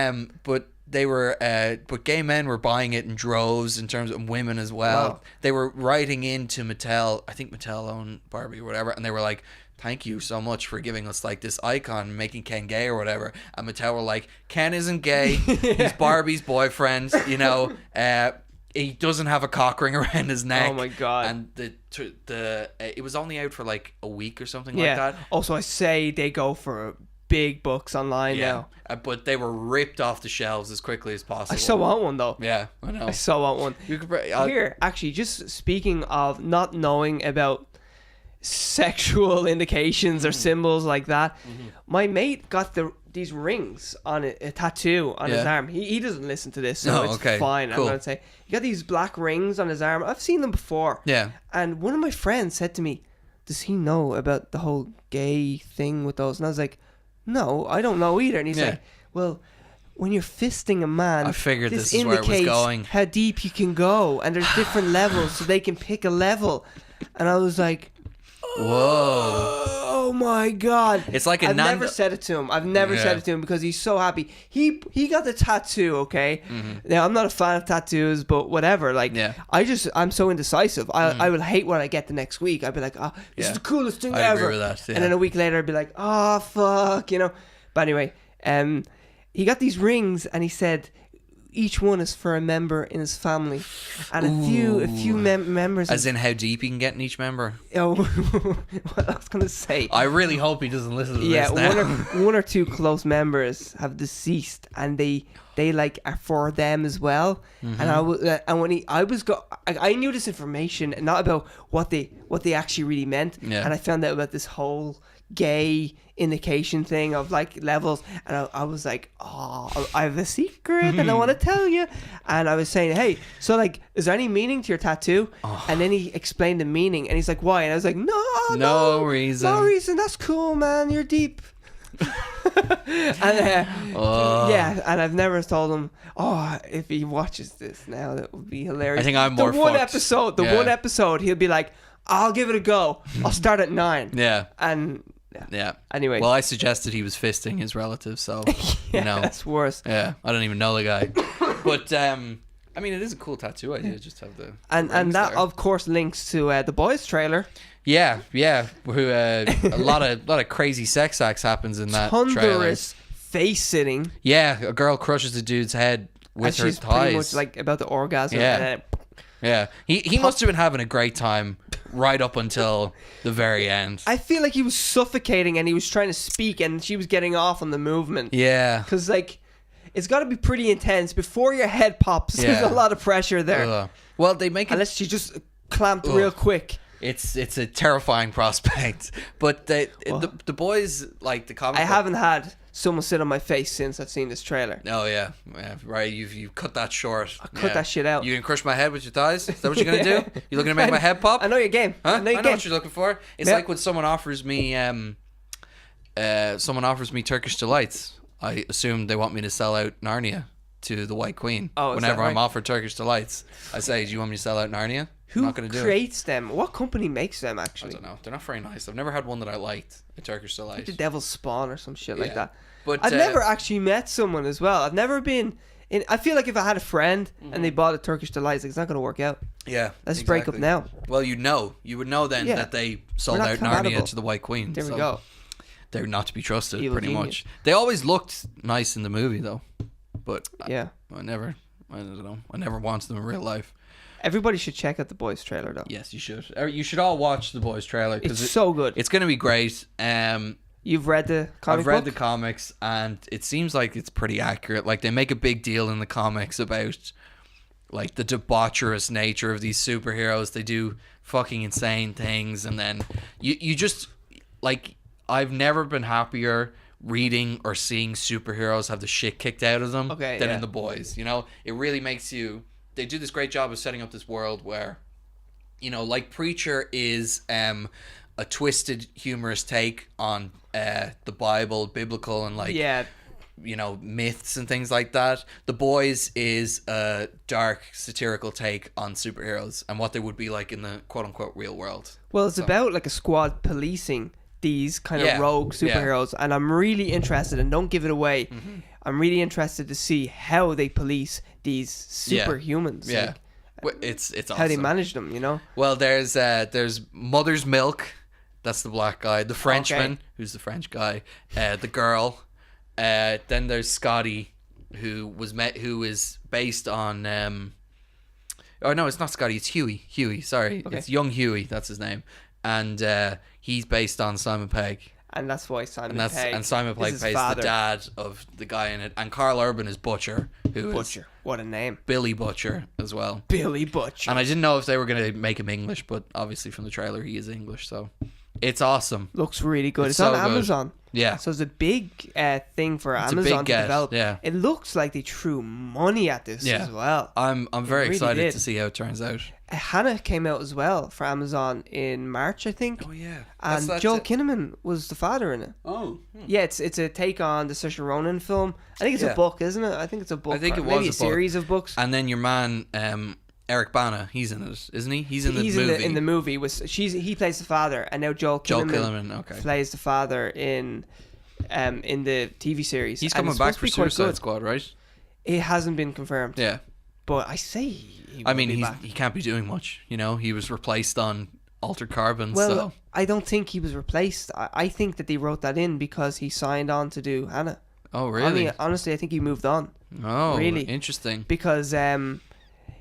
they were, but gay men were buying it in droves in terms of women as well. Wow. They were writing into Mattel. I think Mattel owned Barbie or whatever, and they were like, "Thank you so much for giving us like this icon, making Ken gay or whatever." And Mattel were like, "Ken isn't gay. He's Barbie's boyfriend. You know, he doesn't have a cock ring around his neck." Oh my God. And the it was only out for like a week or something like that. Also, I say they go for big bucks online now. But they were ripped off the shelves as quickly as possible. I so want one though. Yeah, I know. I so want one. You could Here, actually, just speaking of not knowing about sexual indications or symbols like that, my mate got these rings on a tattoo on his arm. He doesn't listen to this, so it's fine. Cool. I'm going to say he got these black rings on his arm. I've seen them before. Yeah. And one of my friends said to me, "Does he know about the whole gay thing with those?" And I was like, "No, I don't know either." And he's like, "Well, when you're fisting a man, I figured this is where it was going. How deep you can go, and there's different levels, so they can pick a level." And I was like, "Oh my God!" It's like I've never said it to him. I've never said it to him because he's so happy. He got the tattoo. Okay, now I'm not a fan of tattoos, but whatever. Like, I'm so indecisive. I will hate what I get the next week. I'd be like, "Oh, this is the coolest thing ever." I agree with that. Yeah. And then a week later, I'd be like, "Oh fuck," you know. But anyway, he got these rings, and he said each one is for a member in his family, and a few members. As in how deep you can get in each member. Oh, what I was gonna say. I really hope he doesn't listen to this now. one or two close members have deceased, and they like are for them as well. And I knew this information, not about what they actually really meant. Yeah. And I found out about this whole gay indication thing of like levels, and I was like, "Oh, I have a secret and I want to tell you." And I was saying, "Hey, so like, is there any meaning to your tattoo?" And then he explained the meaning, and he's like, "Why?" And I was like, no reason, that's cool, man, you're deep." And and I've never told him. Oh, if he watches this now, that would be hilarious. I think I'm more one fucked. one episode he'll be like, "I'll give it a go, I'll start at 9." And anyway, well, I suggested he was fisting his relative, so you know, that's worse. I don't even know the guy. But I mean, it is a cool tattoo idea. Just have the and that there. Of course links to the Boys trailer. Yeah. Who a lot of crazy sex acts happens in that trailer. Face sitting. Yeah, a girl crushes a dude's head with her she's thighs. Pretty much like about the orgasm. Yeah. He must have been having a great time right up until the very end. I feel like he was suffocating and he was trying to speak and she was getting off on the movement. Yeah. Because like, it's got to be pretty intense before your head pops. There's a lot of pressure there. Well, they make it... Unless she just clamped real quick. It's a terrifying prospect. But the boys, like the comic... I haven't had someone sit on my face since I've seen this trailer. Oh yeah, right. You've cut that short. I cut that shit out. You gonna crush my head with your thighs? Is that what you're gonna do? You looking to make my head pop? I know your game. Huh? I know what you're looking for. It's like when someone offers me Turkish delights. I assume they want me to sell out Narnia to the White Queen. Whenever I'm offered Turkish delights, I say, "Do you want me to sell out Narnia?" Who creates them? What company makes them, actually? I don't know. They're not very nice. I've never had one that I liked, a Turkish delight. Like the Devil's Spawn or some shit like that. But I've never actually met someone as well. I've never been in... I feel like if I had a friend and they bought a Turkish delight, it's not going to work out. Yeah, Let's break up now. Well, you would know then that they sold out Narnia to the White Queen. There we go. They're not to be trusted, Evil pretty genius. much. They always looked nice in the movie, though. But yeah, I don't know. I never wanted them in real life. Everybody should check out the Boys trailer, though. Yes, you should. You should all watch the Boys trailer. It's so good. It's going to be great. You've read the comic I've read the comics, and it seems like it's pretty accurate. Like, they make a big deal in the comics about, like, the debaucherous nature of these superheroes. They do fucking insane things, and then you just, like, I've never been happier reading or seeing superheroes have the shit kicked out of them than in the Boys. You know, it really makes you... They do this great job of setting up this world where, you know, like Preacher is a twisted, humorous take on the Bible, biblical, and like, you know, myths and things like that. The Boys is a dark, satirical take on superheroes and what they would be like in the quote-unquote real world. Well, it's about like a squad policing these kind of rogue superheroes, and I'm really interested, and don't give it away. I'm really interested to see how they police these superhumans. Yeah. Like, it's awesome. how they manage them, you know? Well, there's Mother's Milk. That's the black guy. The Frenchman, who's the French guy. The girl. Then there's Scotty, who is based on. Oh no, it's not Scotty. It's Huey. Huey. Sorry, it's young Huey. That's his name, and he's based on Simon Pegg. And that's why Simon Pegg plays the dad of the guy in it. And Carl Urban is Butcher, Butcher. What a name. Billy Butcher as well. Billy Butcher. And I didn't know if they were going to make him English, but obviously from the trailer he is English, so it's awesome. Looks really good. It's on Amazon. Yeah. So it's a big thing for Amazon to develop. Yeah. It looks like they threw money at this as well. I'm very excited to see how it turns out. Hannah came out as well for Amazon in March, I think. Oh yeah. And Joel Kinnaman was the father in it. Oh. Yeah, it's a take on the Saoirse Ronan film. I think it's a book, isn't it? I think it's a book. I think it was maybe a series of books. And then your man Eric Bana, he's in it, isn't he? He's in the movie. In the movie. He plays the father, and now Joel Kinnaman plays the father in the TV series. He's coming back for Suicide Squad, right? It hasn't been confirmed. Yeah. But I say he can't be doing much, you know? He was replaced on Altered Carbon, Well, I don't think he was replaced. I think that they wrote that in because he signed on to do Hannah. Oh, really? Honestly, I think he moved on. Oh, really? Interesting. Because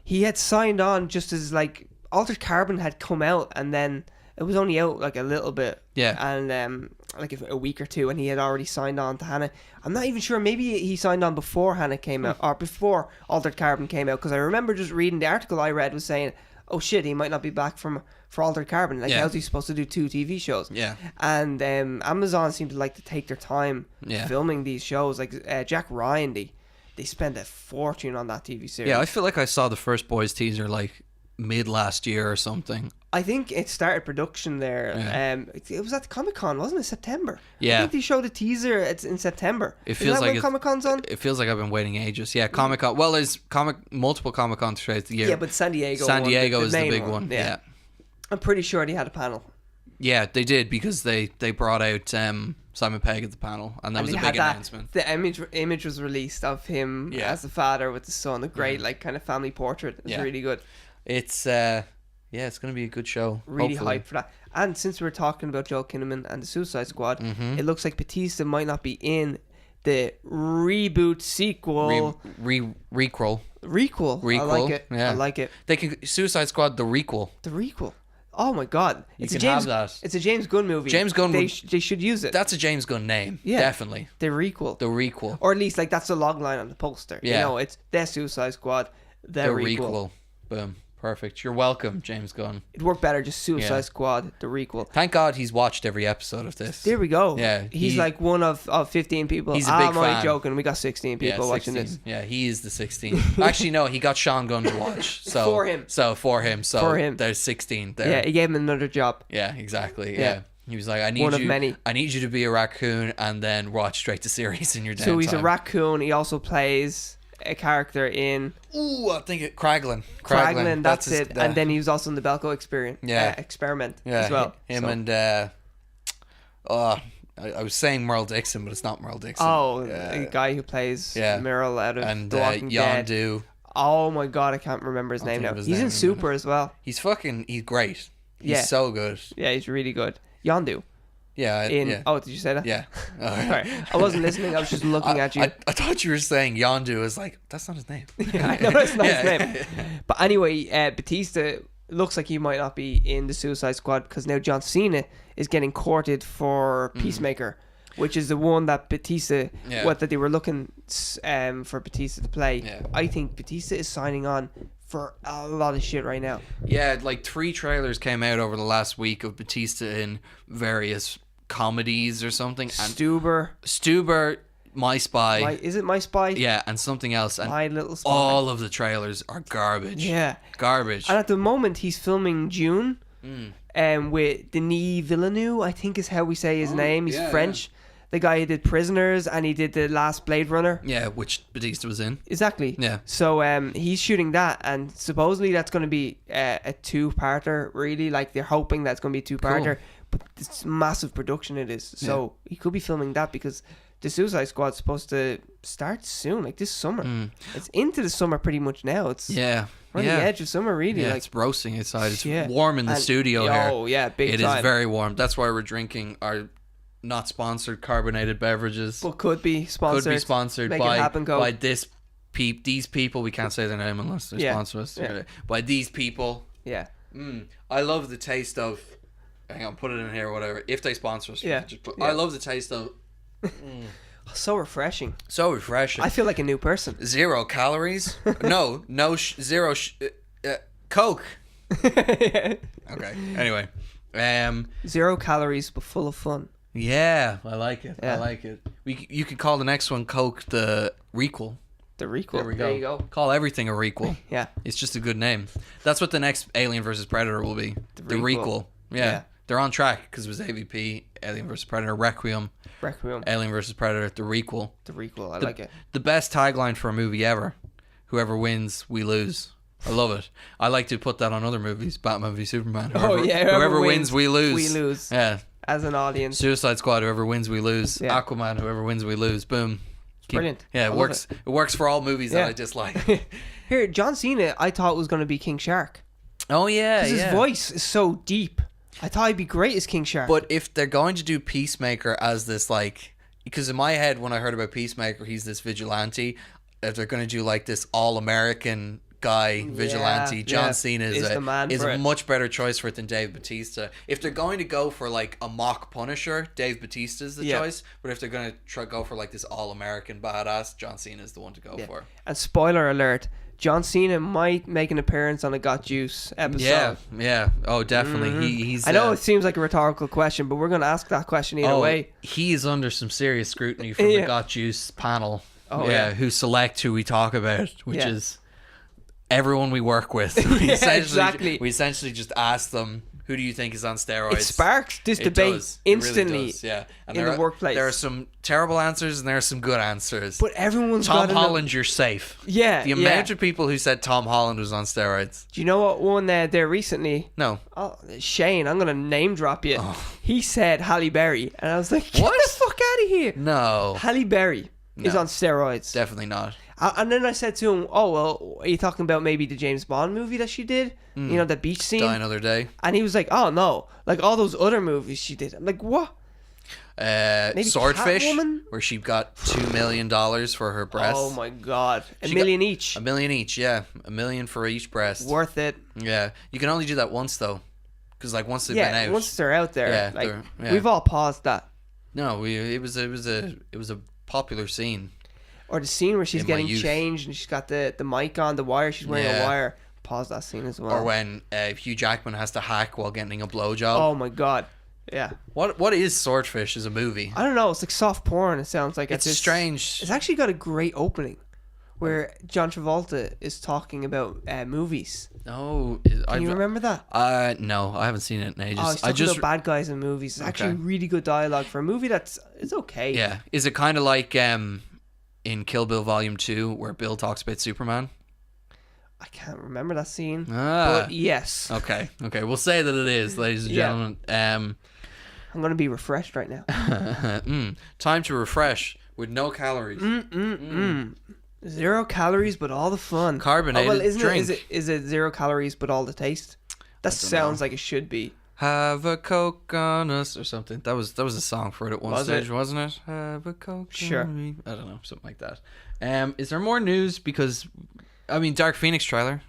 he had signed on just as, like, Altered Carbon had come out, and then it was only out, like, a little bit. Yeah. And, like, a week or two, and he had already signed on to Hannah. I'm not even sure. Maybe he signed on before Hannah came out, or before Altered Carbon came out, because I remember just reading the article I read was saying, oh, shit, he might not be back for Altered Carbon. Like, how's he supposed to do 2 TV shows? Yeah. And Amazon seemed to like to take their time filming these shows. Like, Jack Ryan, they spent a fortune on that TV series. Yeah, I feel like I saw the first Boys teaser, like, mid last year or something. I think it started production there. Yeah. It was at the Comic-Con, wasn't it? September. Yeah. I think they showed a teaser. It's in September. It feels Is that like when Comic-Con's on? It feels like I've been waiting ages. Yeah, Comic-Con. Well, there's multiple Comic-Cons throughout the year. Yeah, but San Diego is the big one. Yeah. I'm pretty sure they had a panel. Yeah, they did, because they brought out Simon Pegg at the panel, and that was a big announcement. The image was released of him as the father with the son. A great, like, kind of family portrait. It's really good. It's it's going to be a good show. Really hopefully. hyped for that. And since we're talking about Joel Kinnaman and the Suicide Squad, it looks like Batista might not be in the reboot sequel. Requel. I like it. Yeah. I like it. They can Suicide Squad the requel. The requel. Oh my god! It's have that. It's a James Gunn movie. James Gunn. They should use it. That's a James Gunn name. Yeah, definitely. The requel. The requel. Or at least, like, that's the log line on the poster. Yeah. You know, it's the Suicide Squad. The requel. Boom. Perfect. You're welcome, James Gunn. It'd work better just Suicide Squad, the requel. Thank God he's watched every episode of this. There we go. Yeah. He's like one of 15 people. He's a big fan. I'm only joking. We got 16 people watching this. Yeah, he is the 16th. Actually, no, he got Sean Gunn to watch. So For him. For him. There's 16 there. Yeah, he gave him another job. Yeah, exactly. Yeah. He was like, I need you to be a raccoon and then watch straight to series in your downtime. So he's a raccoon. He also plays a character in I think Kraglin, that's it. And then he was also in the Belko experiment as well. Him and I was saying Merle Dixon, but it's not Merle Dixon. The guy who plays Merle out of The Walking Dead. Yondu. Oh my god, I can't remember his name now. He's in Super as well. He's great. He's so good. Yeah, he's really good. Yondu. Yeah. Oh, did you say that? Yeah. Sorry. I wasn't listening. I was just looking at you. I thought you were saying Yondu. I was like, that's not his name. Yeah, I know that's not his name. But anyway, Batista looks like he might not be in the Suicide Squad because now John Cena is getting courted for Peacemaker, which is the one that Batista, that they were looking for Batista to play. Yeah. I think Batista is signing on for a lot of shit right now. Yeah, like 3 trailers came out over the last week of Batista in various comedies or something. And Stuber, My Spy. Is it My Spy? Yeah, and something else. And My Little Spy. All of the trailers are garbage. Yeah. Garbage. And at the moment, he's filming June with Denis Villeneuve, I think is how we say his name. He's French. Yeah. The guy who did Prisoners and he did the last Blade Runner. Yeah, which Batista was in. Exactly. Yeah. So he's shooting that, and supposedly that's going to be a 2-parter, really. Like, they're hoping that's going to be a 2-parter. Cool. but it's massive production it is. So he could be filming that because the Suicide Squad's supposed to start soon, like this summer. It's into the summer pretty much now. It's we're on the edge of summer, really. Yeah, like, it's roasting outside. It's warm in the studio here. Oh yeah, big time. It is very warm. That's why we're drinking our not sponsored carbonated beverages. But could be sponsored. Could be sponsored by these people. We can't say their name unless they sponsor us. Yeah. By these people. Yeah. I love the taste of. Hang on, put it in here or whatever. If they sponsor us, I love the taste of. So refreshing. So refreshing. I feel like a new person. 0 calories. Zero. Coke. Okay. Anyway. 0 calories but full of fun. Yeah, I like it. I like it. You could call the next one Coke the requel. The requel. There we go. There you go. Call everything a requel. Yeah. It's just a good name. That's what the next Alien vs. Predator will be. The requel. Yeah. They're on track because it was AVP, Alien vs. Predator, Requiem, Alien vs. Predator, the requel. The requel. I like it. The best tagline for a movie ever. Whoever wins, we lose. I love it. I like to put that on other movies. Batman v Superman. Whoever wins, we lose. We lose. Yeah. As an audience. Suicide Squad. Whoever wins, we lose. Yeah. Aquaman. Whoever wins, we lose. Boom. Brilliant. Yeah, it works. It works for all movies that I dislike. Here, John Cena, I thought was going to be King Shark. Oh yeah, because his voice is so deep. I thought he'd be great as King Shark. But if they're going to do Peacemaker as this, like, because in my head when I heard about Peacemaker, he's this vigilante. If they're going to do like this all-American guy vigilante, John Cena is a much better choice for it than Dave Bautista. If they're going to go for like a mock Punisher, Dave Bautista is the choice. But if they're going to go for like this all-American badass, John Cena is the one to go for. And spoiler alert, John Cena might make an appearance on a Got Juice episode. Yeah. Oh, definitely. He's. I know it seems like a rhetorical question, but we're going to ask that question either way. He's under some serious scrutiny from the Got Juice panel. Who select who we talk about, which is everyone we work with. We essentially just ask them, who do you think is on steroids? It sparks this debate instantly. Really does, yeah. And in the workplace. There are some terrible answers and there are some good answers. But everyone's Tom Holland, you're safe. Yeah. The amount of people who said Tom Holland was on steroids. Do you know what one there recently? No. Oh, Shane, I'm going to name drop you. Oh. He said Halle Berry. And I was like, get the fuck out of here. No. Halle Berry is on steroids. Definitely not. And then I said to him, oh, well, are you talking about maybe the James Bond movie that she did? You know, the beach scene? Die Another Day. And he was like, oh, no. Like, all those other movies she did. I'm like, what? Maybe Swordfish, Catwoman? where she got $2 million for her breasts. Oh, my God. $1 million each. $1 million each, yeah. $1 million for each breast. Worth it. Yeah. You can only do that once, though. Because, like, once they've been out. Once they're out there. We've all paused that. No, it was a popular scene. Or the scene where she's getting changed and she's got the mic on, the wire, she's wearing a wire. Pause that scene as well. Or when Hugh Jackman has to hack while getting a blowjob. Oh my God. Yeah. What is Swordfish as a movie? I don't know. It's like soft porn, it sounds like. It's strange. It's actually got a great opening where John Travolta is talking about movies. Oh. Can you remember that? No, I haven't seen it in ages. Oh, he's talking about bad guys in movies. It's actually really good dialogue for a movie it's okay. Yeah. Is it kind of like in Kill Bill Volume 2 where Bill talks about Superman? I can't remember that scene. But yes. Okay. We'll say that it is, ladies and gentlemen. I'm going to be refreshed right now. Time to refresh with no calories. 0 calories, but all the fun. Carbonated drink. Is it 0 calories, but all the taste? That sounds like it should be. Have a Coke on us or something. That was a song for it at one stage, wasn't it? Have a Coke on me. I don't know, something like that. Is there more news? Because, I mean, Dark Phoenix trailer.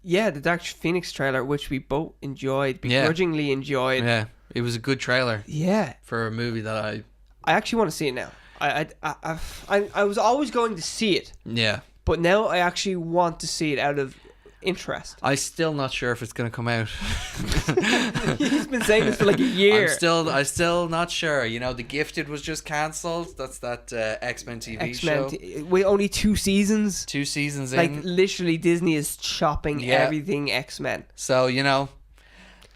Yeah, the Dark Phoenix trailer, which we both begrudgingly enjoyed. Yeah, it was a good trailer. Yeah. For a movie that I actually want to see it now. I was always going to see it. Yeah. But now I actually want to see it out of interest. I'm still not sure if it's going to come out. He's been saying this for like a year. I'm still not sure. You know, The Gifted was just cancelled. That's that X-Men TV show. Wait, only 2 seasons? 2 seasons in. Like, literally, Disney is chopping everything X-Men. So, you know,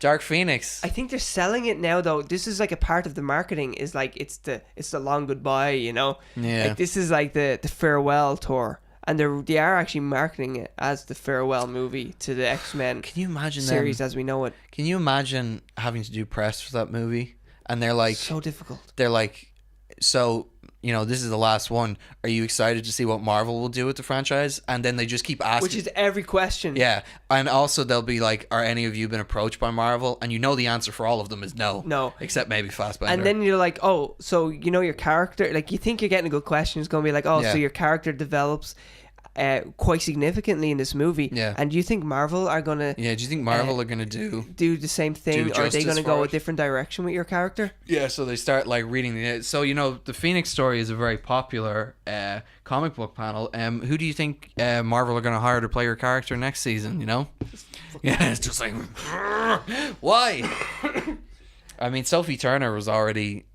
Dark Phoenix. I think they're selling it now, though. This is like a part of the marketing. Is like it's the long goodbye, you know? Yeah. Like, this is like the farewell tour. And they are actually marketing it as the farewell movie to the X-Men Can you imagine series as we know it. Can you imagine having to do press for that movie? and they're like, so difficult. They're like, so, you know, this is the last one. Are you excited to see what Marvel will do with the franchise? And then they just keep asking. Which is every question. Yeah. And also they'll be like, are any of you been approached by Marvel? And you know the answer for all of them is no. No. Except maybe Fassbender. And then you're like, oh, so you know your character, like you think you're getting a good question. It's going to be like, oh, so your character develops quite significantly in this movie. Yeah. And do you think Marvel are going to... Yeah, do you think Marvel are going to do the same thing? Or are they going to go a different direction with your character? Yeah, so they start like reading the... So, you know, the Phoenix story is a very popular comic book panel. Who do you think Marvel are going to hire to play your character next season, you know? Yeah, it's just like... Why? I mean, Sophie Turner was already...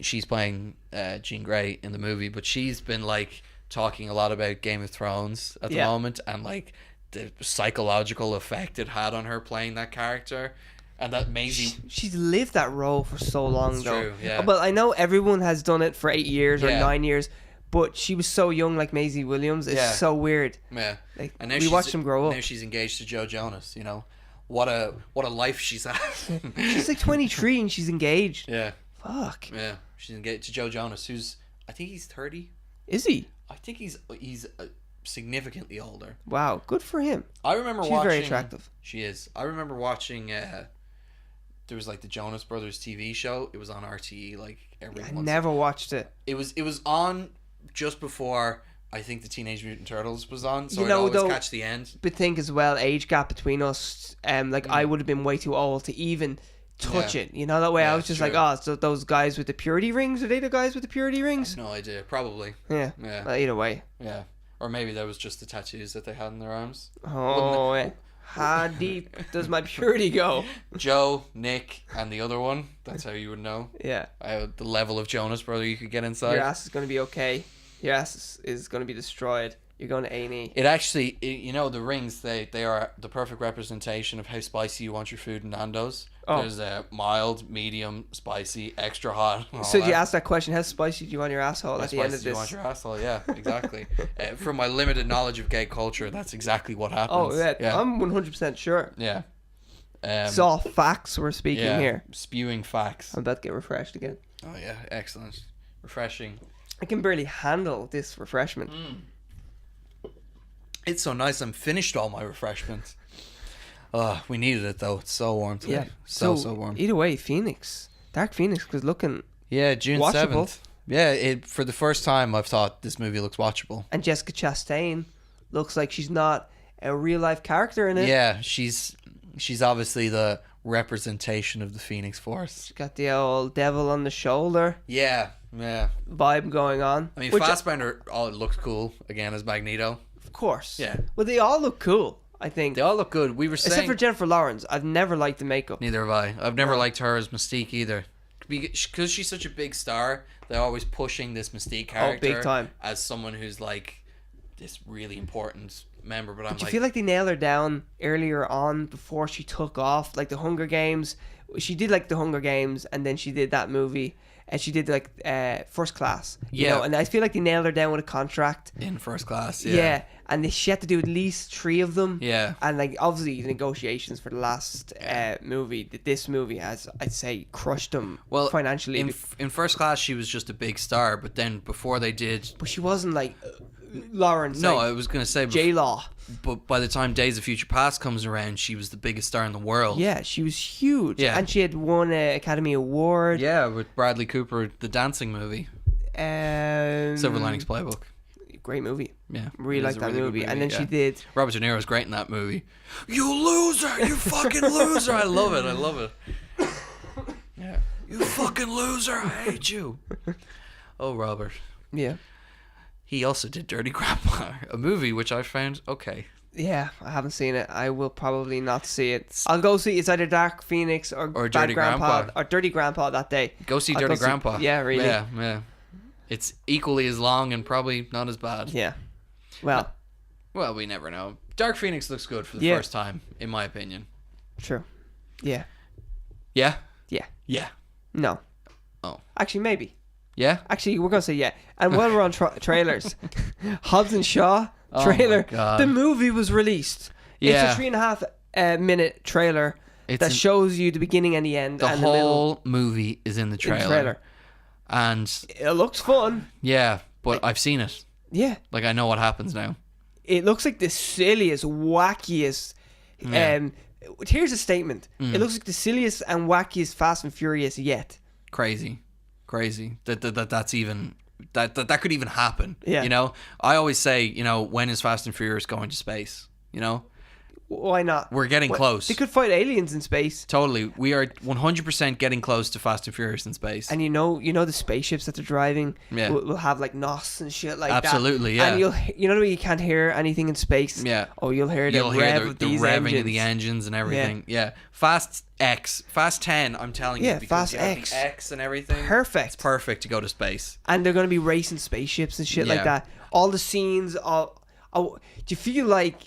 She's playing Jean Grey in the movie, but she's been like... talking a lot about Game of Thrones at the moment, and like the psychological effect it had on her playing that character, and that Maisie she's lived that role for so long. That's though true, yeah. But I know everyone has done it for 8 years or 9 years, but she was so young, like Maisie Williams. It's so weird. Yeah, like, and now we watched them grow up. Now she's engaged to Joe Jonas. You know, what a life she's had. She's like 23 and she's engaged. Yeah. Fuck. Yeah, she's engaged to Joe Jonas, who's I think he's 30. Is he? I think he's significantly older. Wow, good for him. I remember She's watching... very attractive. She is. I remember watching... there was like the Jonas Brothers TV show. It was on RTE like every month. I never watched it. It was on just before I think the Teenage Mutant Turtles was on, so you know, I'd always catch the end. But think as well, age gap between us. I would have been way too old to even... touch it, you know, that way. I was just true. like, oh, so those guys with the purity rings, are they the guys with the purity rings? No idea, probably. Yeah. Well, either way. Yeah, or maybe that was just the tattoos that they had on their arms. Oh, how deep does my purity go? Joe, Nick, and the other one. That's how you would know. Yeah. The level of Jonas Brother you could get inside. Your ass is going to be okay. Your ass is going to be destroyed. You're going to A&E. It actually, you know, the rings, they are the perfect representation of how spicy you want your food in Nando's. Oh. There's mild, medium, spicy, extra hot. So you ask that question, how spicy do you want your asshole how at the end of this? How spicy do you want your asshole? Yeah, exactly. From my limited knowledge of gay culture, that's exactly what happens. Oh, yeah. I'm 100% sure. Yeah. It's all facts we're speaking here. Spewing facts. I'm about to get refreshed again. Oh, yeah. Excellent. Refreshing. I can barely handle this refreshment. It's so nice. I'm finished all my refreshments. Oh, we needed it though. It's so warm today. Yeah. So warm. Either way, Phoenix. Dark Phoenix was looking June 7th. Yeah, for the first time I've thought this movie looks watchable. And Jessica Chastain looks like she's not a real life character in it. Yeah, she's obviously the representation of the Phoenix Force. She's got the old devil on the shoulder. Yeah. Vibe going on. I mean, Fassbender looks cool again as Magneto. Of course. Yeah. Well, they all look cool, I think. They all look good. We were saying... Except for Jennifer Lawrence. I've never liked the makeup. Neither have I. I've never liked her as Mystique either. Because she's such a big star, they're always pushing this Mystique character big time. As someone who's like this really important member. But you feel like they nailed her down earlier on before she took off? Like the Hunger Games. She did like the Hunger Games and then she did that movie. And she did like First Class, you know, and I feel like they nailed her down with a contract in First Class. Yeah, and she had to do at least 3 of them. Yeah, and like obviously the negotiations for the last movie, this movie has, I'd say, crushed them financially. In First Class, she was just a big star, but then before they did, but she wasn't like Lawrence. No, like I was gonna say J-Law. But by the time Days of Future Past comes around, she was the biggest star in the world. Yeah, she was huge. Yeah. And she had won an Academy Award. Yeah, with Bradley Cooper, the dancing movie. Silver Linings Playbook. Great movie. Yeah. Really liked that movie. And then she did... Robert De Niro's great in that movie. You loser! You fucking loser! I love it. Yeah. You fucking loser! I hate you. Oh, Robert. Yeah. He also did Dirty Grandpa, a movie which I found okay. Yeah, I haven't seen it. I will probably not see it. I'll go see it's either Dark Phoenix or Bad Dirty Grandpa or Dirty Grandpa that day. Go see Dirty Grandpa. Yeah, really. Yeah. It's equally as long and probably not as bad. Yeah. Well, we never know. Dark Phoenix looks good for the first time, in my opinion. True. Yeah. Yeah? Yeah. Yeah. No. Oh. Actually, maybe. Yeah? Actually, we're going to say yeah. And while we're on trailers, Hobbs and Shaw trailer. Oh my God. The movie was released. Yeah. It's a 3.5 minute trailer that shows you the beginning and the end. The and whole movie is in the trailer. And it looks fun. Yeah, but I've seen it. Yeah. Like, I know what happens now. It looks like the silliest, wackiest... here's a statement. It looks like the silliest and wackiest Fast and Furious yet. Crazy. That's even... That could even happen. Yeah. You know? I always say, you know, when is Fast and Furious going to space? You know? Why not? We're getting close. They could fight aliens in space. Totally. We are 100% getting close to Fast and Furious in space. And you know the spaceships that they're driving will have like NOS and shit like that. Absolutely, yeah. And you know the way you can't hear anything in space? Yeah. Oh, you'll hear the revving of the engines and everything. Yeah. Fast 10, I'm telling you. Because Fast you have X. the X and everything. Perfect. It's perfect to go to space. And they're going to be racing spaceships and shit like that. All the scenes, do you feel like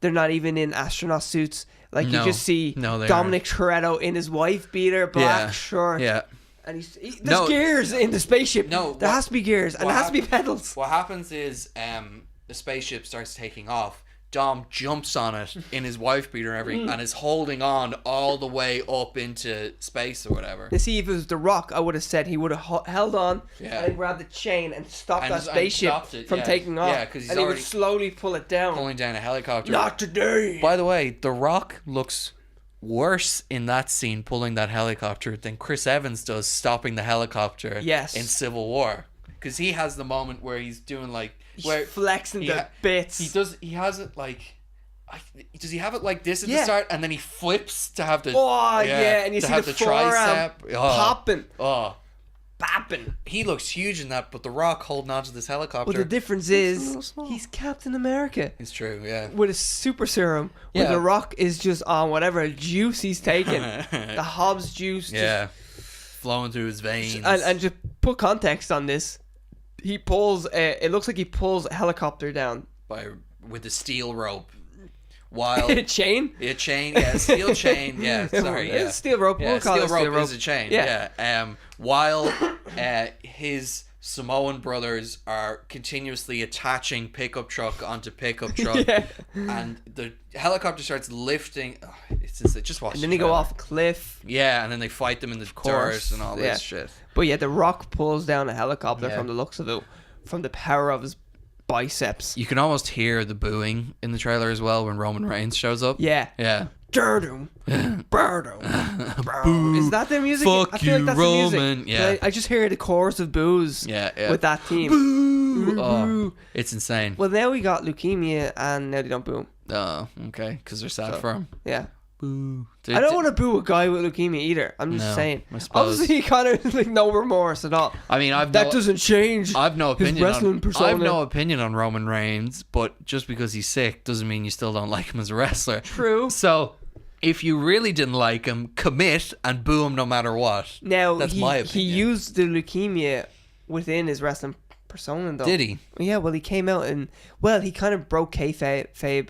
they're not even in astronaut suits? Like, you just see Dominic Toretto in his wife beater, black shirt. Yeah. And there's gears in the spaceship. There has to be gears, and there has to be pedals. What happens is the spaceship starts taking off. Dom jumps on it in his wife beater and is holding on all the way up into space or whatever. You see, if it was The Rock, I would have said he would have held on and grabbed the chain and stopped that spaceship from taking off. Yeah, because he would slowly pull it down. Pulling down a helicopter. Not today. By the way, The Rock looks worse in that scene pulling that helicopter than Chris Evans does stopping the helicopter in Civil War. Because he has the moment where he's doing like... He's flexing the bits. He has it like... Does he have it like this at the start? And then he flips to have the... and you see the tricep popping. Bapping. He looks huge in that, but The Rock holding onto this helicopter. Well, the difference is he's Captain America. It's true, yeah. With a super serum. Where The Rock is just on whatever juice he's taking. The Hobbs juice. Yeah. Flowing through his veins. And just put context on this. He pulls, it looks like he pulls a helicopter down. With a steel rope. While a chain? A chain, steel chain, sorry, It's a steel rope. Yeah, steel rope is a chain, while his Samoan brothers are continuously attaching pickup truck onto pickup truck, and the helicopter starts lifting. It's just watch. And then they go off a cliff. Yeah, and then they fight them in the dirt and all this shit. But The Rock pulls down a helicopter from the looks of it, from the power of his biceps. You can almost hear the booing in the trailer as well when Roman Reigns shows up. Yeah. Boo. Is that their music? Fuck I feel like that's Roman. the music. Yeah. I just hear the chorus of boos with that theme. Boo. Oh, it's insane. Well, now we got leukemia and now they don't boo him. Oh, okay. Because they're sad for him. Yeah. Boo. I don't want to boo a guy with leukemia either. I'm just saying. Obviously, he kind of like no remorse at all. I mean, doesn't change. I've no opinion. I've no opinion on Roman Reigns, but just because he's sick doesn't mean you still don't like him as a wrestler. True. So, if you really didn't like him, commit and boo him no matter what. Now, that's my opinion. He used the leukemia within his wrestling persona, though. Did he? Yeah. Well, he came out and he kind of broke kayfabe.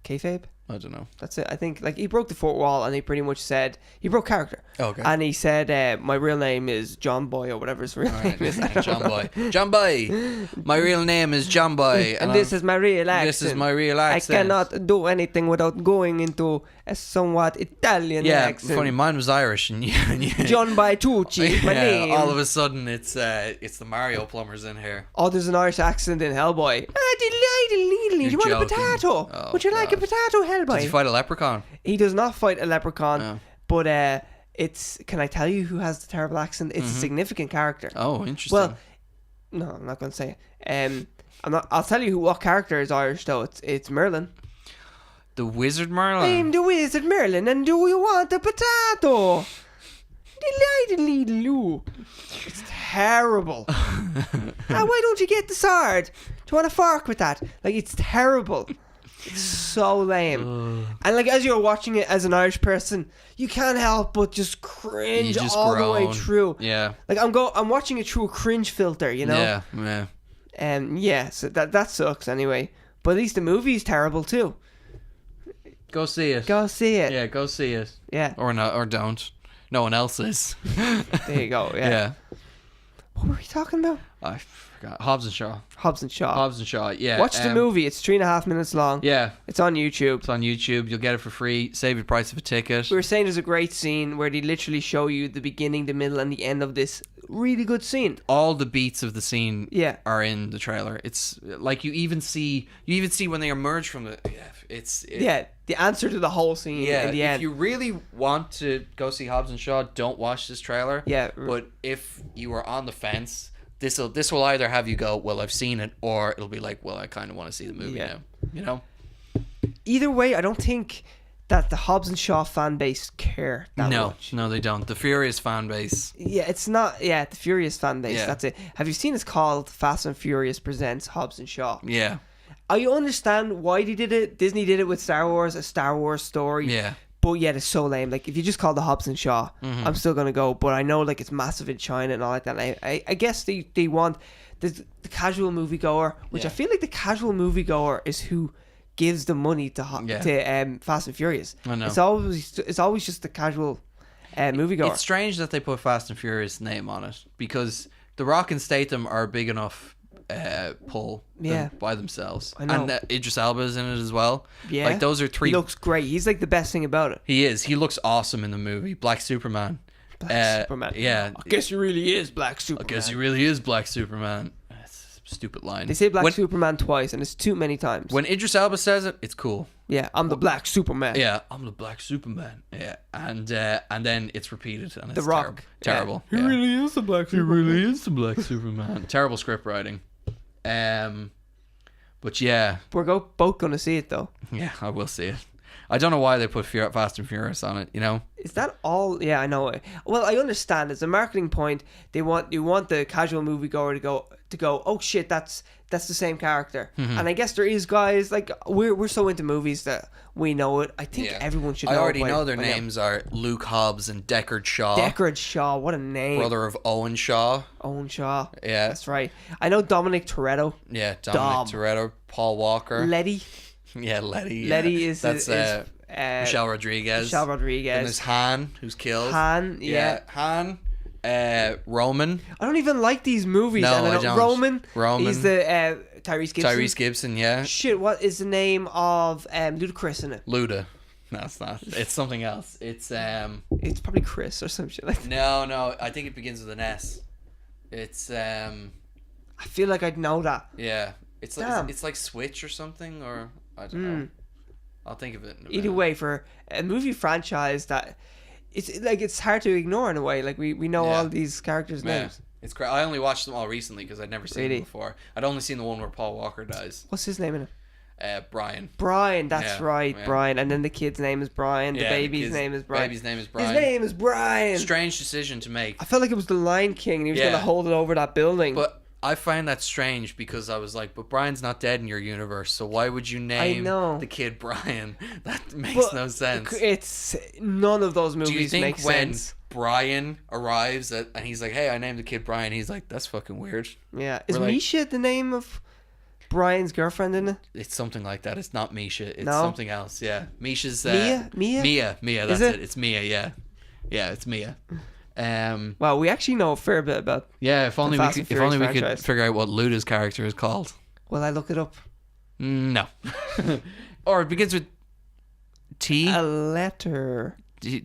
Kayfabe? I don't know. That's it. I think like he broke the fourth wall and he pretty much said he broke character. Okay. And he said, "My real name is John Boy or whatever his real name is." John Boy. John Boy. My real name is John Boy, and this is my real accent. This is my real accent. I cannot do anything without going into a somewhat Italian accent. Yeah, funny. Mine was Irish, and John Boy Tucci. My name. All of a sudden, it's the Mario plumbers in here. Oh, there's an Irish accent in Hellboy. Do you want a potato? Oh, would you like a potato, Hellboy? Does he fight a leprechaun? He does not fight a leprechaun, but it's. Can I tell you who has the terrible accent? It's a significant character. Oh, interesting. Well, no, I'm not going to say it. I'm not. I'll tell you what character is Irish though. It's Merlin. The Wizard Merlin. I'm the Wizard Merlin, and do you want a potato? It's terrible. Why don't you get the sword? Do you want a fork with that? Like, it's terrible. It's so lame. And like, as you're watching it as an Irish person, you can't help but just cringe all the way through. Yeah. Like, I'm watching it through a cringe filter, you know? Yeah. So that sucks anyway. But at least the movie's terrible too. Go see it. Go see it. Yeah, go see it. Yeah. Or not, or don't. No one else is. There you go. Yeah. Yeah. What were we talking about? I forgot. Hobbs and Shaw. Hobbs and Shaw. Hobbs and Shaw. Yeah. Watch the movie. It's 3.5 minutes long. Yeah. It's on YouTube. It's on YouTube. You'll get it for free. Save the price of a ticket. We were saying there's a great scene where they literally show you the beginning, the middle, and the end of this really good scene. All the beats of the scene Yeah. are in the trailer. It's like you even see when they emerge from the The answer to the whole scene in the end. If you really want to go see Hobbs and Shaw, don't watch this trailer. Yeah. But if you are on the fence, this will either have you go, well, I've seen it, or it'll be like, well, I kind of want to see the movie now. You know? Either way, I don't think that the Hobbs and Shaw fan base care that much. No, they don't. The Furious fan base. Yeah, it's not. Yeah, the Furious fan base. Yeah. That's it. Have you seen? It's called Fast and Furious presents Hobbs and Shaw. Yeah. I understand why they did it. Disney did it with Star Wars, a Star Wars story. Yeah. But yet it's so lame. Like, if you just call the Hobbs and Shaw, I'm still gonna go. But I know, like, it's massive in China and all like that. And I guess they want the casual moviegoer, which I feel like the casual moviegoer is who gives the money to Fast and Furious. I know. It's always just the casual moviegoer. It's strange that they put Fast and Furious name on it, because The Rock and Statham are a big enough pull by themselves. I know. And Idris Elba is in it as well. Yeah. Like, those are three. He looks great. He's like the best thing about it. He is. He looks awesome in the movie. Black Superman. Superman. Yeah. I guess he really is Black Superman. I guess he really is Black Superman. That's a stupid line. They say Black Superman twice, and it's too many times. When Idris Elba says it, it's cool. Yeah, I'm the Black Superman. Yeah, I'm the Black Superman. Yeah, and then it's repeated, and it's The Rock. terrible. Yeah. Yeah. He really is the Black He Superman. really is the Black Superman. Terrible script writing. But yeah. We're both going to see it, though. Yeah, I will see it. I don't know why they put Fast and Furious on it, you know? Is that all? Yeah, I know. Well, I understand. It's a marketing point. You want the casual moviegoer to go, oh shit, that's the same character. And I guess there is guys, like, we're so into movies that we know it. I think everyone should know. I already it know their names are Luke Hobbs and Deckard Shaw. Deckard Shaw, what a name. Brother of Owen Shaw. Owen Shaw. Yeah. That's right. I know Dominic Toretto. Yeah, Dominic Toretto. Paul Walker. Letty. Yeah, Letty. Letty is Michelle Rodriguez. Michelle Rodriguez. And there's Han, who's killed. Han, yeah. Han. Roman. I don't even like these movies. No, I don't. Roman. He's the Tyrese Gibson. Tyrese Gibson, yeah. Shit, what is the name of Ludacris in it? Luda. No, it's not. It's something else. It's It's probably Chris or some shit like that. No. I think it begins with an S. It's I feel like I'd know that. Yeah. It's like Switch or something, or I don't know. I'll think of it in a Either minute. way, for a movie franchise that it's hard to ignore in a way. Like we know all these characters' names. It's great. I only watched them all recently because I'd never seen Really? them before. I'd only seen the one where Paul Walker dies. What's his name in it? Brian. Brian, that's right, yeah. Brian. And then the kid's name is Brian. The baby's name is Brian. Baby's name is Brian. His name is Brian. Strange decision to make. I felt like it was the Lion King and he was going to hold it over that building. But I find that strange because I was like, but Brian's not dead in your universe, so why would you name the kid Brian? That makes no sense. It's none of those movies Do you make think when sense. Brian arrives and he's like, hey, I named the kid Brian, he's like, that's fucking weird. Yeah. Is Misha the name of Brian's girlfriend in it? It's something like that. It's not Misha. It's No? something else. Yeah. Misha's Mia? Mia. That's Is it? It's Mia. Yeah. Yeah. It's Mia. Well, we actually know a fair bit about. Yeah. If only we Fast and could Furious figure out what Luda's character is called. Will I look it up? No. Or it begins with T. A letter.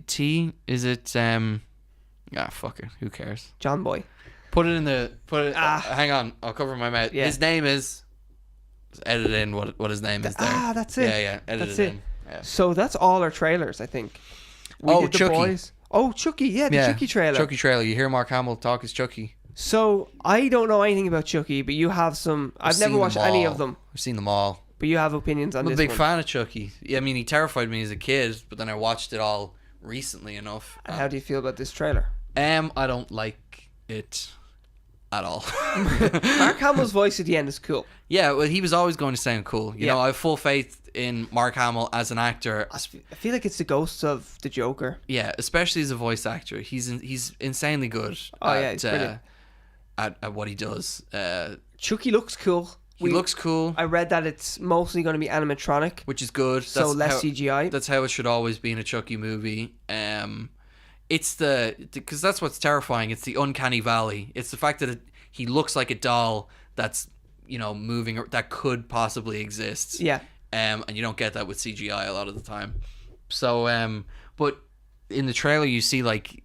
T. Is it? Fuck it. Who cares? John Boy. Put it. Hang on. I'll cover my mouth. Yeah. His name is. Edit in what his name is there. That's it. Yeah. Edit That's it it. in. Yeah. So that's all our trailers, I think. We did the Chucky. Boys. Oh, Chucky. Yeah, the Chucky trailer. Chucky trailer. You hear Mark Hamill talk as Chucky. So I don't know anything about Chucky, but you have some. I've never watched any of them. I've seen them all. But you have opinions on I'm this a big one. fan of Chucky. Yeah, I mean, he terrified me as a kid, but then I watched it all recently enough. And how do you feel about this trailer? I don't like it at all. Mark Hamill's voice at the end is cool. Yeah, well, he was always going to sound cool. You know, I have full faith in Mark Hamill as an actor. I feel like it's the ghost of the Joker. Yeah, especially as a voice actor. He's insanely good. He's brilliant. At what he does. Chucky looks cool. He looks cool. I read that it's mostly going to be animatronic, which is good. So less CGI. That's how it should always be in a Chucky movie. It's because that's what's terrifying. It's the uncanny valley. It's the fact that he looks like a doll that's, you know, moving, that could possibly exist. Yeah. And you don't get that with CGI a lot of the time. So, but in the trailer you see, like,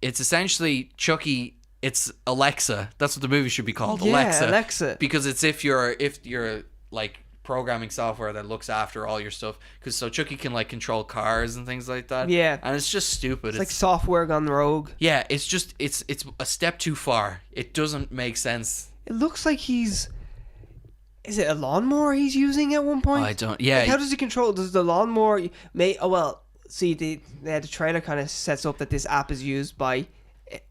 it's essentially Chucky. It's Alexa. That's what the movie should be called. Yeah, Alexa. Because it's if you're like programming software that looks after all your stuff. Because so Chucky can like control cars and things like that. Yeah. And it's just stupid. It's like software gone rogue. Yeah, it's just it's a step too far. It doesn't make sense. It looks like he's. Is it a lawnmower he's using at one point? I don't. Yeah. Like, how does he control? Does the lawnmower? See, the trailer kind of sets up that this app is used by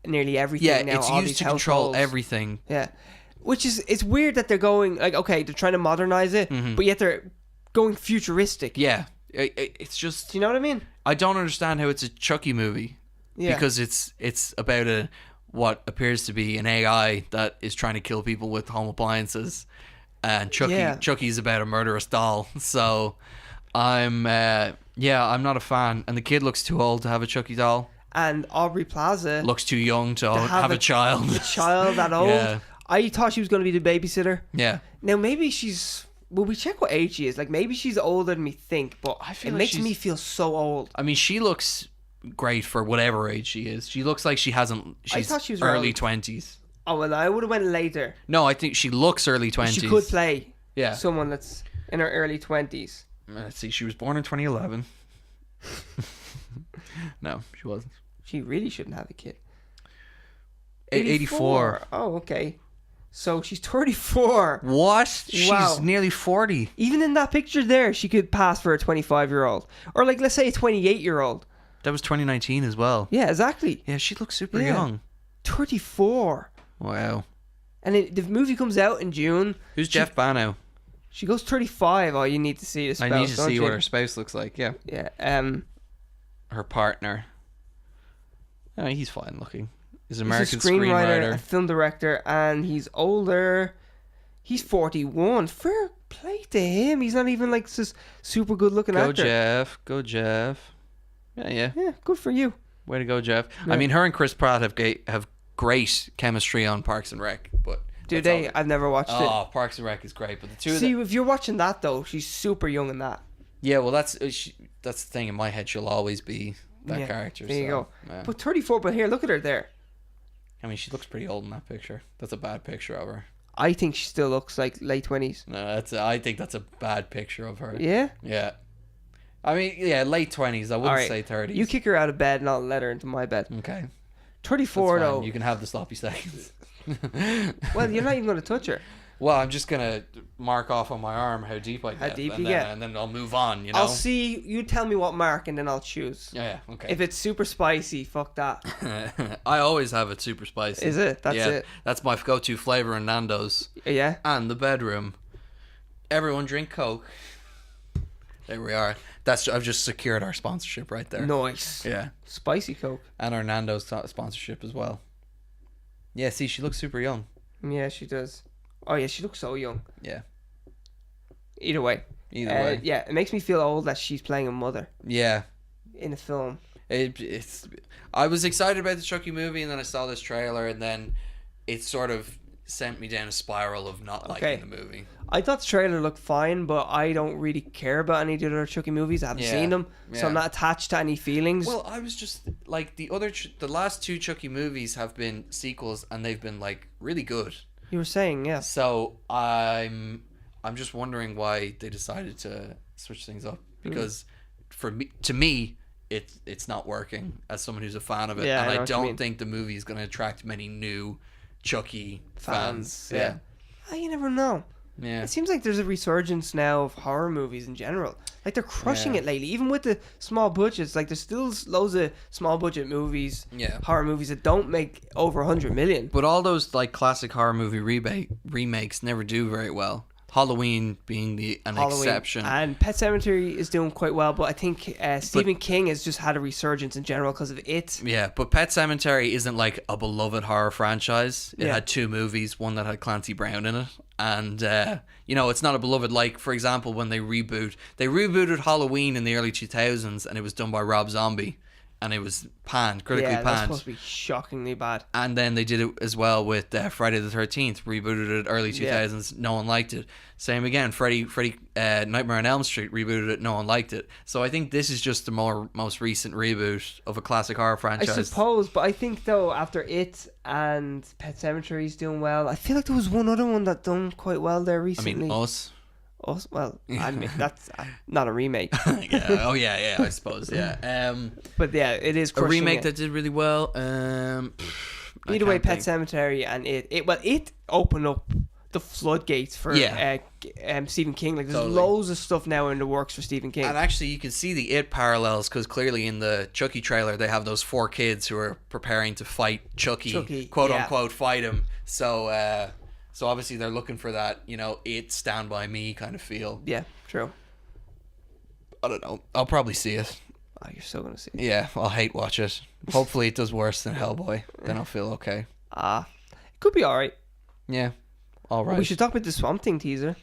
nearly everything. Yeah, now, it's all used these to control households. everything. Yeah, which is, it's weird that they're going like, okay, they're trying to modernize it, but yet they're going futuristic. Yeah, it's just. Do you know what I mean? I don't understand how it's a Chucky movie. Yeah. Because it's about what appears to be an AI that is trying to kill people with home appliances. And Chucky's about a murderous doll. So I'm not a fan. And the kid looks too old to have a Chucky doll. And Aubrey Plaza Looks too young to have a child. A child that old. Yeah. I thought she was going to be the babysitter. Yeah. Now maybe she's. Will we check what age she is? Like maybe she's older than we think, but I feel it like makes she's- me feel so old. I mean, she looks great for whatever age she is. She looks like she hasn't. She's thought she was early around- 20s. Oh well, I would have went later. No, I think she looks early 20s. She could play. Yeah. Someone that's in her early 20s. Let's see. She was born in 2011. No, she wasn't. She really shouldn't have a kid. 84. Oh, okay. So she's 34. What? Wow. She's nearly 40. Even in that picture there, she could pass for a 25-year-old. Or like, let's say a 28-year-old. That was 2019 as well. Yeah, exactly. Yeah, she looks super Yeah. young. 34. Wow. And the movie comes out in June. Who's Jeff Bano? She goes 35. Oh, you need to see the spouse. I need to don't see you? what her spouse looks like. Yeah. Yeah. Her partner. Oh, he's fine looking. He's an He's American a screenwriter, a screenwriter. film director, and he's older. He's 41. Fair play to him. He's not even like this super good looking Go actor. Jeff. Go Jeff. Yeah. Yeah, good for you. Way to go, Jeff. Yeah. I mean, her and Chris Pratt have great chemistry on Parks and Rec, but Do that's they? all- I've never watched it. Oh, Parks and Rec is great, but the two of See, them. if you're watching that though, she's super young in that. Yeah, well, that's the thing in my head. She'll always be that Yeah, character. There you so, go. yeah. But 34. But here, look at her there. I mean, she looks pretty old in that picture. That's a bad picture of her. I think she still looks like late 20s. No, I think that's a bad picture of her. Yeah. Yeah. I mean, yeah, late 20s. I wouldn't All right. say 30s. You kick her out of bed and I'll let her into my bed. Okay. 34 That's fine. though. You can have the sloppy seconds. Well, you're not even going to touch her. Well, I'm just gonna mark off on my arm how deep I get. How deep and you then, get. and then I'll move on. You know. I'll see. You tell me what mark and then I'll choose. Yeah. Okay. If it's super spicy, fuck that. I always have it super spicy. Is it? That's it. That's my go-to flavor in Nando's Yeah. and the bedroom. Everyone drink Coke. There we are. I've just secured our sponsorship right there. Nice. Yeah. Spicy Coke. And our Nando's sponsorship as well. Yeah. See, she looks super young. Yeah, she does. Oh yeah, she looks so young. Yeah. Either way. Either way. Yeah, it makes me feel old that she's playing a mother Yeah. in a film. It's. I was excited about the Chucky movie, and then I saw this trailer, and then it sort of sent me down a spiral of not liking the movie. I thought the trailer looked fine, but I don't really care about any of the other Chucky movies. I haven't Yeah, seen them, so yeah. I'm not attached to any feelings. Well, I was just like the last two Chucky movies have been sequels, and they've been like really good. You were saying, yeah. So I'm just wondering why they decided to switch things up, because to me it's not working as someone who's a fan of it, Yeah, and I know I what you don't mean. think the movie is going to attract many new Chucky fans. Yeah. Oh, you never know. Yeah. It seems like there's a resurgence now of horror movies in general. Like they're crushing Yeah. it lately, even with the small budgets. Like there's still loads of small budget movies, Yeah. horror movies that don't make over 100 million. But all those like classic horror movie remakes never do very well. Halloween being an exception. And Pet Sematary is doing quite well, but I think Stephen King has just had a resurgence in general because of it. Yeah, but Pet Sematary isn't like a beloved horror franchise. It Yeah. had two movies, one that had Clancy Brown in it. And, it's not a beloved, like, for example, when they rebooted Halloween in the early 2000s, and it was done by Rob Zombie. and it was critically Yeah, that's panned. supposed to be shockingly bad. And then they did it as well with Friday the 13th, rebooted it early 2000s. No one liked it. Same again, Freddy Nightmare on Elm Street rebooted it. No one liked it. So I think this is just the most recent reboot of a classic horror franchise. I suppose, but I think though after it and Pet Sematary is doing well, I feel like there was one other one that done quite well there recently. I mean, Us. Well, I mean, that's not a remake. Yeah. Oh yeah. I suppose. Yeah. But yeah, it is a crushing remake it. that did really well. Either way, Pet Sematary and it opened up the floodgates for Stephen King. Like, there's loads of stuff now in the works for Stephen King. And actually, you can see the It parallels because clearly in the Chucky trailer, they have those 4 kids who are preparing to fight Chucky quote unquote, fight him. So obviously they're looking for that, It Stand By Me kind of feel. Yeah, true. I don't know. I'll probably see it. Oh, you're still going to see it. Yeah, I'll hate watch it. Hopefully it does worse than Hellboy. Then I'll feel okay. It could be alright. Yeah, alright. We should talk about the Swamp Thing teaser.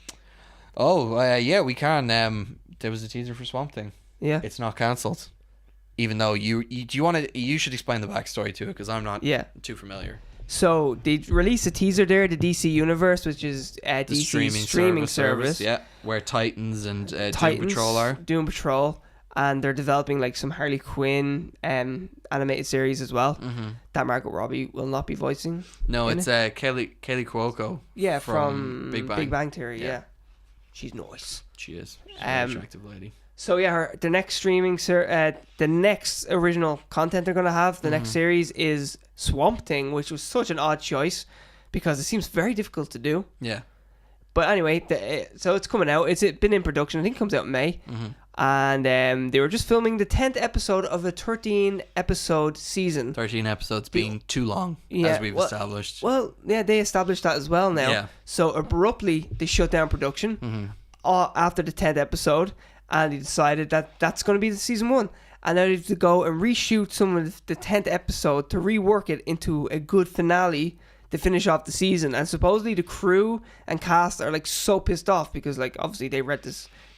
Oh, yeah, we can. There was a teaser for Swamp Thing. Yeah. It's not cancelled. Even though you should explain the backstory to it because I'm not too familiar. So they released a teaser there, the DC Universe, which is DC's streaming service. Yeah, where Titans and Doom Patrol are. Doom Patrol, and they're developing like some Harley Quinn animated series as well. Mm-hmm. That Margot Robbie will not be voicing. No, it's Kaylee Cuoco. Yeah, from Big Bang Theory. Yeah, she's nice. She is. She's a very attractive lady. So yeah, the next the next original content they're gonna have, the next series is Swamp Thing, which was such an odd choice because it seems very difficult to do. Yeah. But anyway, so it's coming out. It's been in production. I think it comes out in May. Mm-hmm. And they were just filming the 10th episode of a 13-episode season. 13 episodes being too long, as we've established. Well, yeah, they established that as well now. Yeah. So abruptly, they shut down production after the 10th episode. And he decided that that's going to be the season 1. And now they have to go and reshoot some of the 10th episode to rework it into a good finale to finish off the season. And supposedly the crew and cast are like so pissed off because like obviously they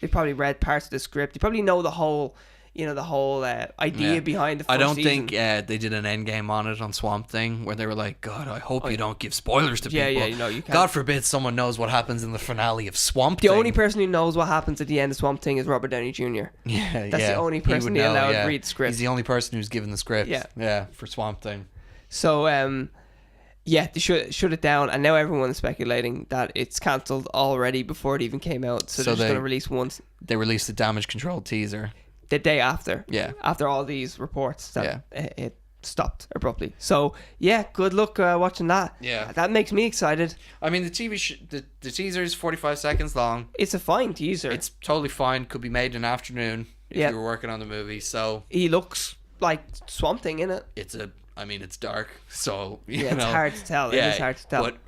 probably read parts of the script. They probably know the whole idea behind the first I don't season. think they did an end game on it on Swamp Thing where they were like, God, I hope you don't give spoilers to people. Yeah, you can't. God forbid someone knows what happens in the finale of Swamp Thing. The only person who knows what happens at the end of Swamp Thing is Robert Downey Jr. Yeah, that's the only person they're allowed to read the script. He's the only person who's given the script. Yeah, for Swamp Thing. So, they shut it down, and now everyone's speculating that it's cancelled already before it even came out. So they're just going to release one. They released the Damage Control teaser the day after. Yeah. After all these reports that it stopped abruptly. So yeah, good luck watching that. Yeah. That makes me excited. I mean, the the teaser is 45 seconds long. It's a fine teaser. It's totally fine. Could be made in an afternoon if you were working on the movie. So he looks like Swamp Thing in it. It's dark. So it's hard to tell. It is hard to tell. But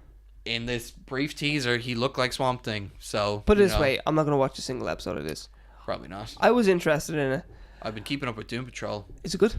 in this brief teaser, he looked like Swamp Thing. So put it this way, I'm not going to watch a single episode of this. Probably not. I was interested in it. I've been keeping up with Doom Patrol. Is it good?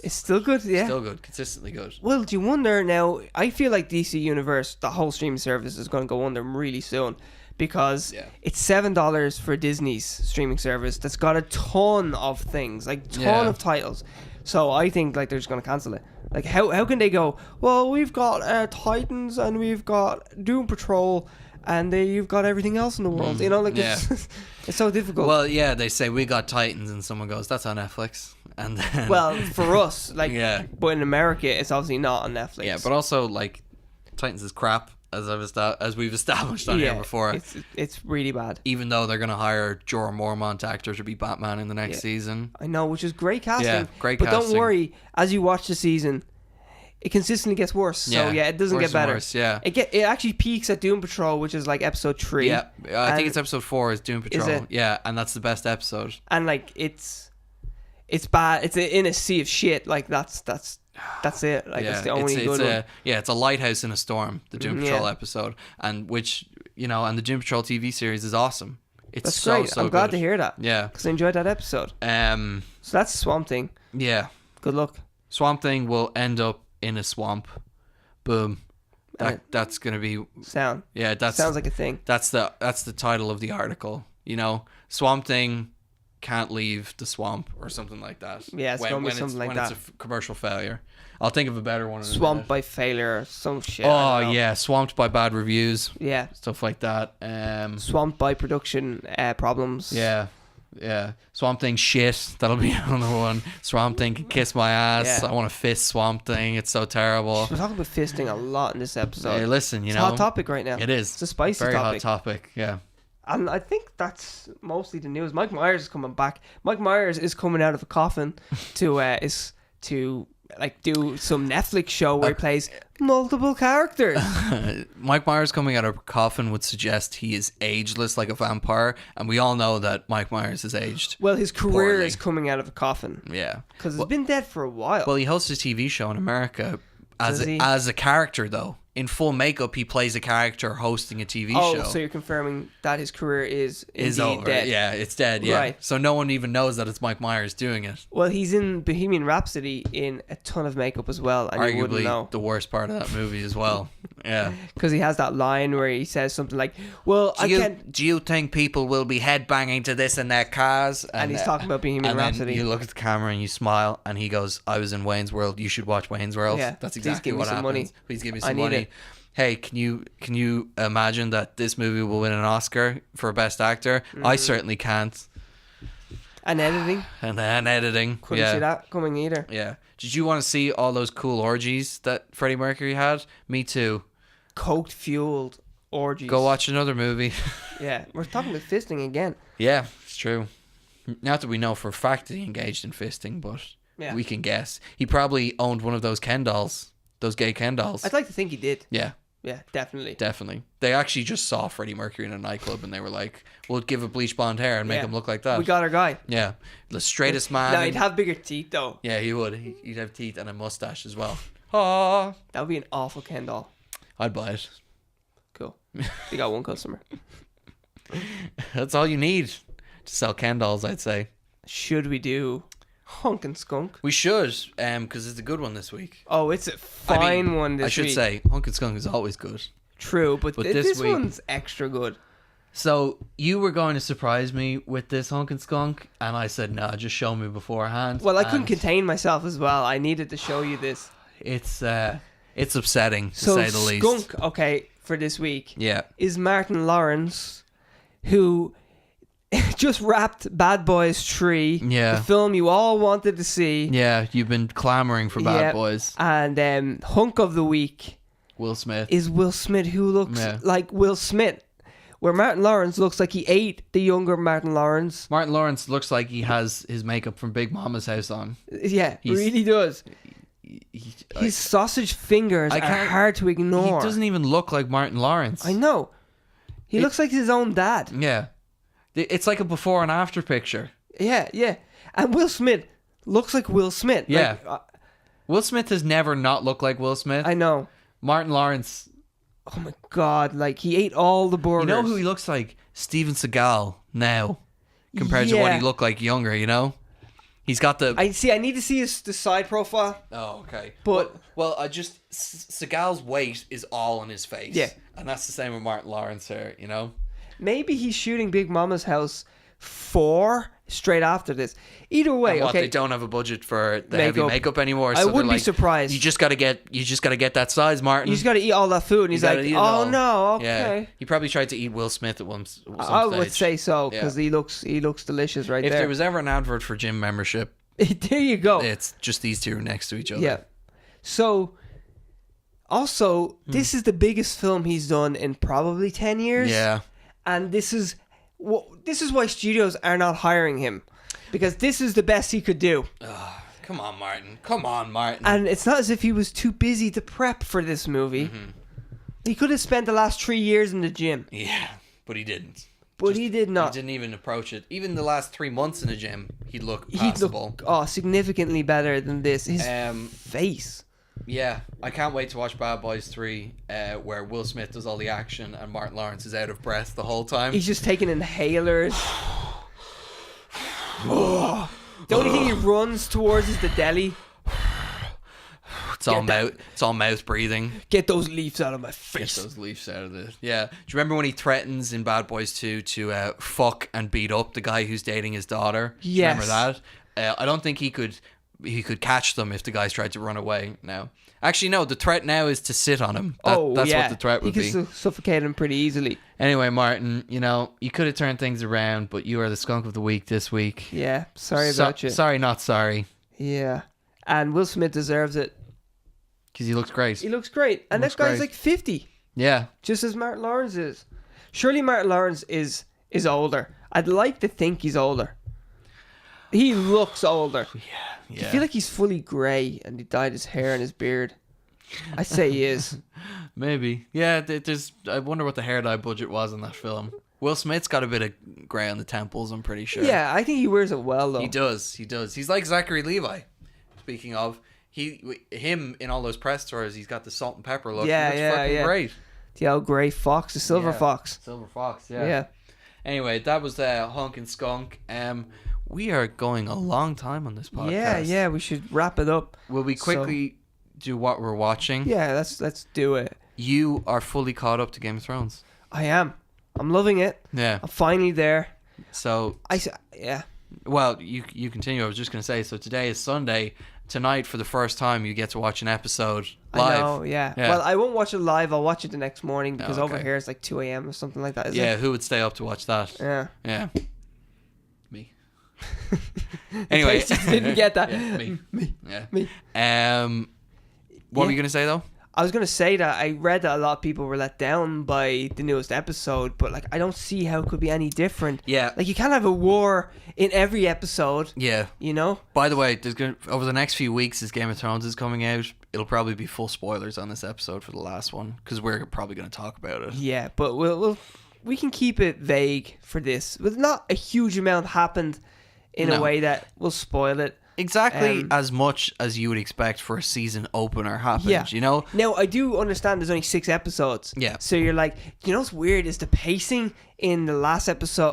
It's still good, yeah. Still good, consistently good. Well, do you wonder now? I feel like DC Universe, the whole streaming service, is going to go under really soon because it's $7 for Disney's streaming service that's got a ton of things, like ton of titles. So I think like they're just going to cancel it. Like how can they go? Well, we've got Titans and we've got Doom Patrol. And you've got everything else in the world, it's so difficult. Well, yeah, they say we got Titans, and someone goes, "That's on Netflix." And then, well, for us, but in America, it's obviously not on Netflix. Yeah, but also like Titans is crap, as we've established on here before. It's really bad. Even though they're gonna hire Jorah Mormont actor to be Batman in the next season, I know, which is great casting. Yeah, great but casting. Don't worry, as you watch the season, it consistently gets worse. So it doesn't get better. Worse, yeah. It actually peaks at Doom Patrol, which is like episode 3. Yeah, I think it's episode 4 is Doom Patrol. Is it? Yeah, and that's the best episode. And like it's bad. It's in a sea of shit. Like that's it. Like it's the only good one. It's a lighthouse in a storm. The Doom Patrol episode, and which and the Doom Patrol TV series is awesome. It's great. So I'm glad good. to hear that. Yeah, because I enjoyed that episode. So that's Swamp Thing. Yeah. Good luck. Swamp Thing will end up in a swamp. Boom. That's gonna be sound. Yeah, that sounds like a thing. That's the title of the article. Swamp Thing can't leave the swamp or something like that. Yeah, it's going to be something like that. When it's a commercial failure. I'll think of a better one. Swamped by failure or some shit. Oh, yeah. Swamped by bad reviews. Yeah. Stuff like that. Swamped by production problems. Yeah. Yeah. Swamp Thing shit. That'll be another one. Swamp Thing can kiss my ass. Yeah. I want to fist Swamp Thing. It's so terrible. We're talking about fisting a lot in this episode. Hey, listen, it's a hot topic right now. It is. It's a spicy Very topic. hot topic, yeah. And I think that's mostly the news. Mike Myers is coming back. Mike Myers is coming out of a coffin to do some Netflix show where he plays multiple characters. Mike Myers coming out of a coffin would suggest he is ageless like a vampire, and we all know that Mike Myers is aged. Well, his career poorly. is coming out of a coffin. Yeah. Because it's been dead for a while. Well, he hosts a TV show in America Does he? as a character, though. In full makeup, he plays a character hosting a TV show. Oh, so you're confirming that his career is indeed over. dead. Yeah, it's dead, yeah. Right. So no one even knows that it's Mike Myers doing it. Well, he's in Bohemian Rhapsody in a ton of makeup as well, and you wouldn't know. Arguably the worst part of that movie as well. Yeah. Because he has that line where he says something like, well, I can't... Do you think people will be headbanging to this in their cars? And he's talking about Bohemian Rhapsody. Then you look at the camera and you smile, and he goes, I was in Wayne's World. You should watch Wayne's World. Yeah. That's Please exactly give me what some happens. money. Please give me I some need money. it. Hey, can you imagine that this movie will win an Oscar for Best Actor? I certainly can't. And editing. And then editing. Couldn't see that coming either. Yeah. Did you want to see all those cool orgies that Freddie Mercury had? Me too. Coke-fueled orgies. Go watch another movie. Yeah, we're talking about fisting again. Yeah, it's true. Not that we know for a fact that he engaged in fisting, but Yeah. we can guess. He probably owned one of those Ken dolls. Those gay Ken dolls. I'd like to think he did. Yeah. Yeah, definitely. Definitely. They actually just saw Freddie Mercury in a nightclub and they were like, we'll give a bleach blonde hair and make him look like that. We got our guy. Yeah. The straightest man. No, he'd have bigger teeth though. Yeah, he would. He'd have teeth and a mustache as well. Oh. That would be an awful Ken doll. I'd buy it. Cool. You got one customer. That's all you need to sell Ken dolls, I'd say. Should we do Hunk and Skunk? We should, because it's a good one this week. Oh, it's a fine one this week. I should say, Hunk and Skunk is always good. True, but this week, one's extra good. So you were going to surprise me with this Hunk and Skunk, and I said, no, just show me beforehand. Well, I couldn't contain myself as well. I needed to show you this. It's upsetting, to say the least. Skunk, okay, for this week, Yeah. is Martin Lawrence, who just wrapped Bad Boys 3, Yeah. the film you all wanted to see. Yeah, you've been clamoring for Bad Yeah. Boys. And Hunk of the Week Will Smith. is Will Smith, who looks like Will Smith, where Martin Lawrence looks like he ate the younger Martin Lawrence. Martin Lawrence looks like he has his makeup from Big Mama's house on. Yeah, really does. His sausage fingers are hard to ignore. He doesn't even look like Martin Lawrence. I know. He looks like his own dad. Yeah. It's like a before and after picture. Yeah, yeah. And Will Smith looks like Will Smith. Yeah. Like, Will Smith has never not looked like Will Smith. I know. Martin Lawrence. Oh my God. Like, he ate all the burgers. You know who he looks like? Steven Seagal now. Compared to what he looked like younger, you know? He's got the... I need to see the side profile. Oh, okay. But... Well, Seagal's weight is all on his face. Yeah. And that's the same with Martin Lawrence here, you know? Maybe he's shooting Big Mama's House 4 straight after this. Either way, and okay. They don't have a budget for the heavy makeup anymore. So I wouldn't be surprised. You just gotta get that size, Martin. You just gotta eat all that food, and he's like, "Oh no, okay." Yeah. He probably tried to eat Will Smith at some stage. I would say so because he looks delicious right there. If there was ever an advert for gym membership, there you go. It's just these two next to each other. Yeah. So, also, this is the biggest film he's done in probably 10 years. Yeah. And this is why studios are not hiring him, because this is the best he could do. Come on, Martin. Come on, Martin. And it's not as if he was too busy to prep for this movie. Mm-hmm. He could have spent the last 3 years in the gym. Yeah, but he didn't. But he did not. He didn't even approach it. Even the last 3 months in the gym, he'd look passable. He'd look significantly better than this. His face. Yeah, I can't wait to watch Bad Boys 3, where Will Smith does all the action and Martin Lawrence is out of breath the whole time. He's just taking inhalers. The only thing he runs towards is the deli. It's all mouth breathing. Get those leaves out of my face. Get those leaves out of it. Yeah. Do you remember when he threatens in Bad Boys 2 to fuck and beat up the guy who's dating his daughter? Yes. Do you remember that? I don't think he could catch them if the guys tried to run away now. Actually, no, the threat now is to sit on him. That's what the threat would be. He can suffocate him pretty easily. Anyway, Martin, you could have turned things around, but you are the skunk of the week this week. Yeah, sorry about you. Sorry, not sorry. Yeah. And Will Smith deserves it. Because he looks great. He looks great. And that guy's like 50. Yeah. Just as Martin Lawrence is. Surely Martin Lawrence is older. I'd like to think he's older. He looks older. Yeah. I feel like he's fully grey and he dyed his hair and his beard. I say he is. Maybe. Yeah, I wonder what the hair dye budget was in that film. Will Smith's got a bit of grey on the temples, I'm pretty sure. Yeah, I think he wears it well, though. He does. He's like Zachary Levi. Speaking of, him in all those press tours, he's got the salt and pepper look. Yeah, he looks fucking great. The old grey fox, the silver fox. Silver fox, yeah. Anyway, that was Hunk and Skunk. We are going a long time on this podcast. Yeah, we should wrap it up. Will we quickly do what we're watching? Yeah, let's do it. You are fully caught up to Game of Thrones. I am. I'm loving it. Yeah. I'm finally there. So well, you continue. I was just going to say, so today is Sunday. Tonight, for the first time, you get to watch an episode live. I know, yeah. Well, I won't watch it live. I'll watch it the next morning because over here it's like 2 a.m. or something like that, isn't it? Yeah, who would stay up to watch that? Yeah. Me. Anyway. Didn't get that. Yeah, me. Yeah. Me. What were you going to say, though? I was going to say that I read that a lot of people were let down by the newest episode, but like I don't see how it could be any different. Yeah. Like you can't have a war in every episode. Yeah. You know? By the way, over the next few weeks as Game of Thrones is coming out, it'll probably be full spoilers on this episode for the last one because we're probably going to talk about it. Yeah, but we can keep it vague for this. With not a huge amount happened in a way that will spoil it. Exactly as much as you would expect for a season opener happened, you know? Now, I do understand there's only 6 episodes. Yeah. So you're like, what's weird is the pacing in the last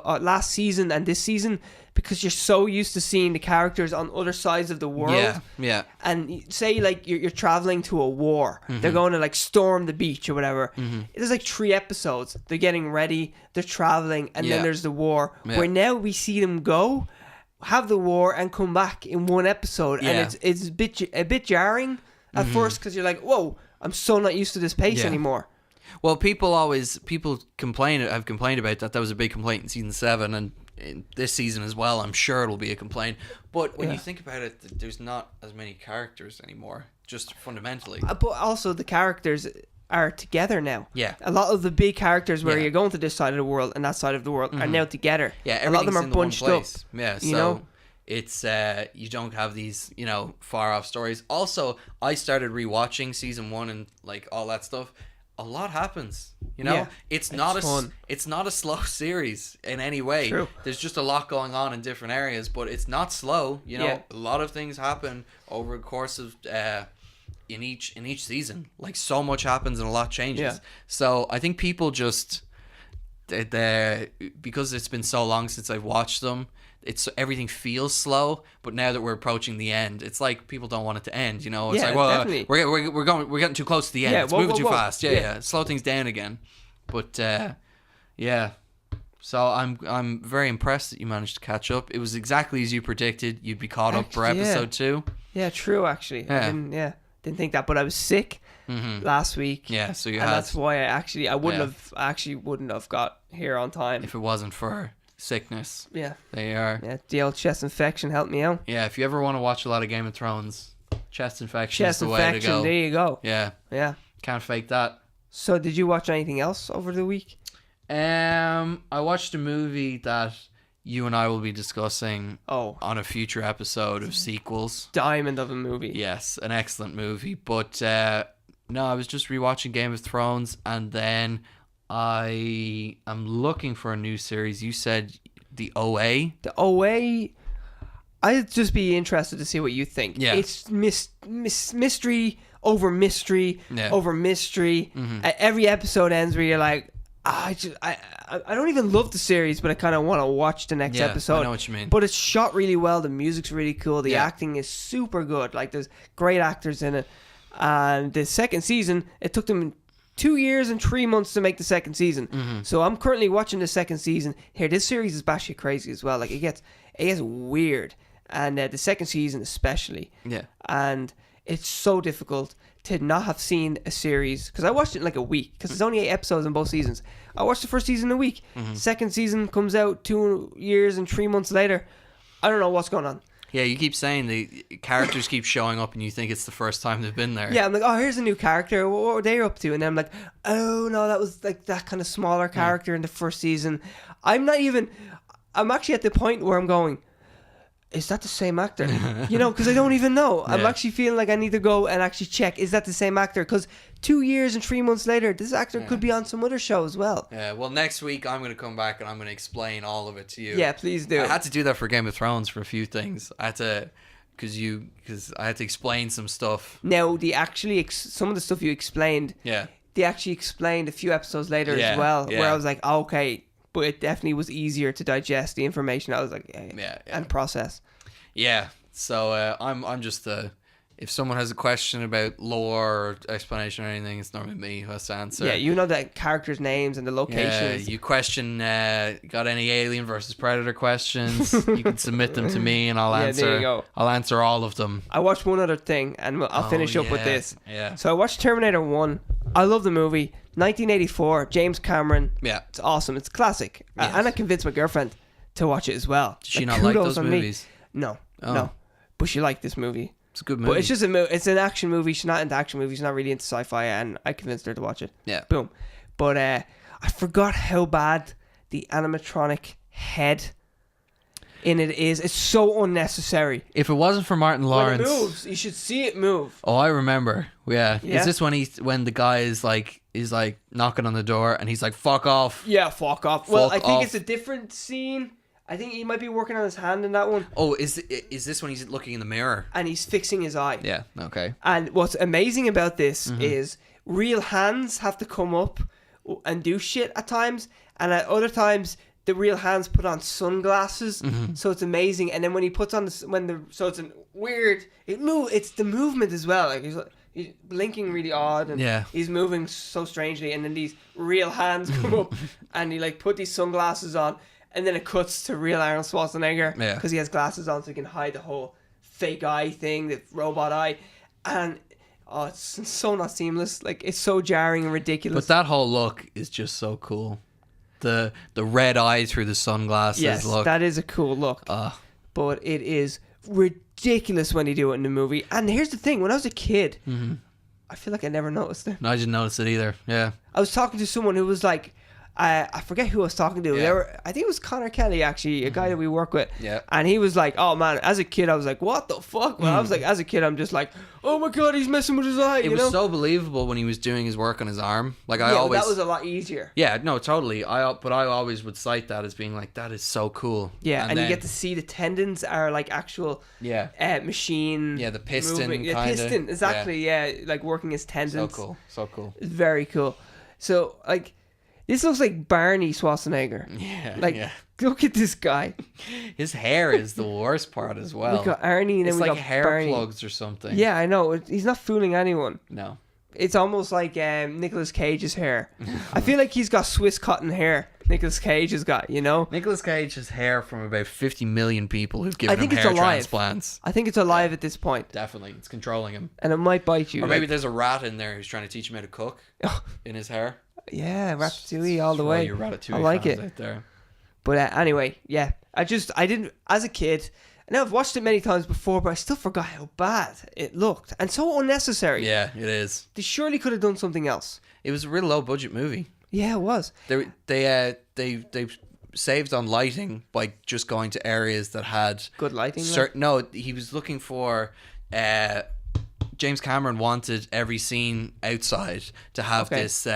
last season and this season, because you're so used to seeing the characters on other sides of the world. Yeah. And say, like, you're traveling to a war. Mm-hmm. They're going to, like, storm the beach or whatever. Mm-hmm. There's, like, 3 episodes. They're getting ready. They're traveling. And then there's the war. Yeah. Where now we see them go, have the war, and come back in one episode. Yeah. And it's a bit jarring at first because you're like, whoa, I'm so not used to this pace anymore. Well, people have complained about that. That was a big complaint in season 7 and in this season as well. I'm sure it'll be a complaint. But when you think about it, there's not as many characters anymore, just fundamentally. But also the characters are together now. Yeah. A lot of the big characters where you're going to this side of the world and that side of the world are now together. Yeah, a lot of them are bunched up. Yeah, so it's you don't have these, far off stories. Also, I started rewatching season 1 and like all that stuff. A lot happens, it's not a slow series in any way. True. There's just a lot going on in different areas, but it's not slow. A lot of things happen over the course of in each season. Like so much happens and a lot changes. Yeah. So I think people just because it's been so long since I've watched them, everything feels slow. But now that we're approaching the end, it's like people don't want it to end. It's like, well, we're getting too close to the end. It's moving too fast. Yeah. Slow things down again. But so I'm very impressed that you managed to catch up. It was exactly as you predicted. You'd be caught up for episode 2. Yeah, true. Actually, I didn't think that, but I was sick last week. Yeah, so that's why I wouldn't have got here on time if it wasn't for sickness. Yeah, there you are. Yeah, the old chest infection helped me out. Yeah, if you ever want to watch a lot of Game of Thrones, chest infection is the way to go. There you go. Yeah, can't fake that. So, did you watch anything else over the week? I watched a movie that you and I will be discussing on a future episode of Sequels. Diamond of a movie. Yes, an excellent movie. But no, I was just rewatching Game of Thrones, and then I am looking for a new series. You said the OA? The OA, I'd just be interested to see what you think. Yeah. It's mystery over mystery over mystery. Every episode ends where you're like, I don't even love the series, but I kind of want to watch the next episode. I know what you mean. But it's shot really well. The music's really cool. The acting is super good. Like, there's great actors in it. And the second season, it took them 2 years and 3 months to make the second season. So I'm currently watching the second season. Here, this series is batshit crazy as well. Like, it gets weird. And the second season especially. Yeah. And it's so difficult to not have seen a series, because I watched it in like a week, because there's only 8 episodes in both seasons. I watched the first season in a week. Second season comes out 2 years and 3 months later. I don't know what's going on. Yeah, you keep saying the characters keep showing up and you think it's the first time they've been there. Yeah, I'm like, oh, here's a new character. What were they up to? And then I'm like, oh no, that was like that kind of smaller character in the first season. I'm actually at the point where I'm going, is that the same actor? Because I don't even know. I'm actually feeling like I need to go and actually check, is that the same actor? Because 2 years and 3 months later, this actor could be on some other show as well. Yeah, well, next week I'm going to come back and I'm going to explain all of it to you. Yeah, please do. I had to do that for Game of Thrones for a few things. I had to, because I had to explain some stuff. Now, some of the stuff you explained, they actually explained a few episodes later as well, where I was like, oh, okay. But it definitely was easier to digest the information. I was like, and process. Yeah. So I'm just if someone has a question about lore or explanation or anything, it's normally me who has to answer. Yeah, you know the characters' names and the locations. Yeah, you question, got any Alien versus Predator questions? You can submit them to me, and I'll answer. There you go. I'll answer all of them. I watched one other thing, and I'll finish up with this. Yeah. So I watched Terminator 1. I love the movie. 1984, James Cameron. Yeah. It's awesome. It's classic. Yes. And I convinced my girlfriend to watch it as well. Did she not like those movies? No. But she liked this movie. It's a good movie. But it's just it's an action movie. She's not into action movies. She's not really into sci-fi, and I convinced her to watch it. Yeah. Boom. But I forgot how bad the animatronic head in it is. It's so unnecessary. If it wasn't for Martin Lawrence, when it moves, you should see it move. Oh, I remember. Yeah. Is this when the guy is like knocking on the door and he's like, "Fuck off"? Yeah, fuck off. Well, I think it's a different scene. I think he might be working on his hand in that one. Oh, is this when he's looking in the mirror? And he's fixing his eye. Yeah, okay. And what's amazing about this is real hands have to come up and do shit at times. And at other times, the real hands put on sunglasses. So it's amazing. And then when he puts on so it's a weird, it's the movement as well. Like he's blinking really odd. And he's moving so strangely. And then these real hands come up and he like put these sunglasses on. And then it cuts to real Arnold Schwarzenegger because he has glasses on so he can hide the whole fake eye thing, the robot eye. And it's so not seamless. Like, it's so jarring and ridiculous. But that whole look is just so cool. The red eye through the sunglasses look. That is a cool look. But it is ridiculous when you do it in the movie. And here's the thing. When I was a kid, I feel like I never noticed it. No, I didn't notice it either. Yeah. I was talking to someone who was like, I forget who I was talking to. I think it was Connor Kelly, actually, a guy that we work with. Yeah. And he was like, oh man, as a kid, I was like, what the fuck? Well, I was like, as a kid, I'm just like, oh my god, he's messing with his eye. It was so believable when he was doing his work on his arm. Like that was a lot easier. Yeah, no, totally. But I always would cite that as being like, that is so cool. Yeah, and then, you get to see the tendons are like actual machine. Yeah, the piston. The piston, exactly. Yeah, like working his tendons. So cool. It's very cool. So like, this looks like Barney Schwarzenegger. Yeah. Look at this guy. His hair is the worst part as well. We got Arnie and then we got hair Barney. plugs or something. Yeah, I know. He's not fooling anyone. No. It's almost like Nicolas Cage's hair. I feel like he's got Swiss cotton hair. Nicolas Cage has got, Nicolas Cage has hair from about 50 million people who've given him hair transplants. I think it's alive at this point. Definitely. It's controlling him. And it might bite you. Or maybe there's a rat in there who's trying to teach him how to cook in his hair. Yeah, Ratatouille all the way. Your Ratatouille I like it. Out there. But anyway, yeah. I didn't, as a kid, now I've watched it many times before, but I still forgot how bad it looked. And so unnecessary. Yeah, it is. They surely could have done something else. It was a real low budget movie. Yeah, it was. They saved on lighting by just going to areas that had good lighting. No, he was looking for. James Cameron wanted every scene outside to have this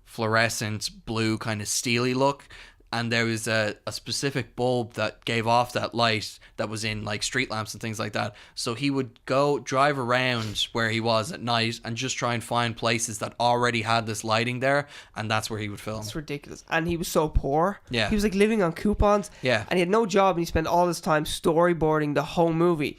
fluorescent blue kind of steely look, and there was a specific bulb that gave off that light that was in like street lamps and things like that. So he would go drive around where he was at night and just try and find places that already had this lighting there, and that's where he would film. It's ridiculous. And he was so poor. Yeah. He was like living on coupons. Yeah. And he had no job, and he spent all his time storyboarding the whole movie.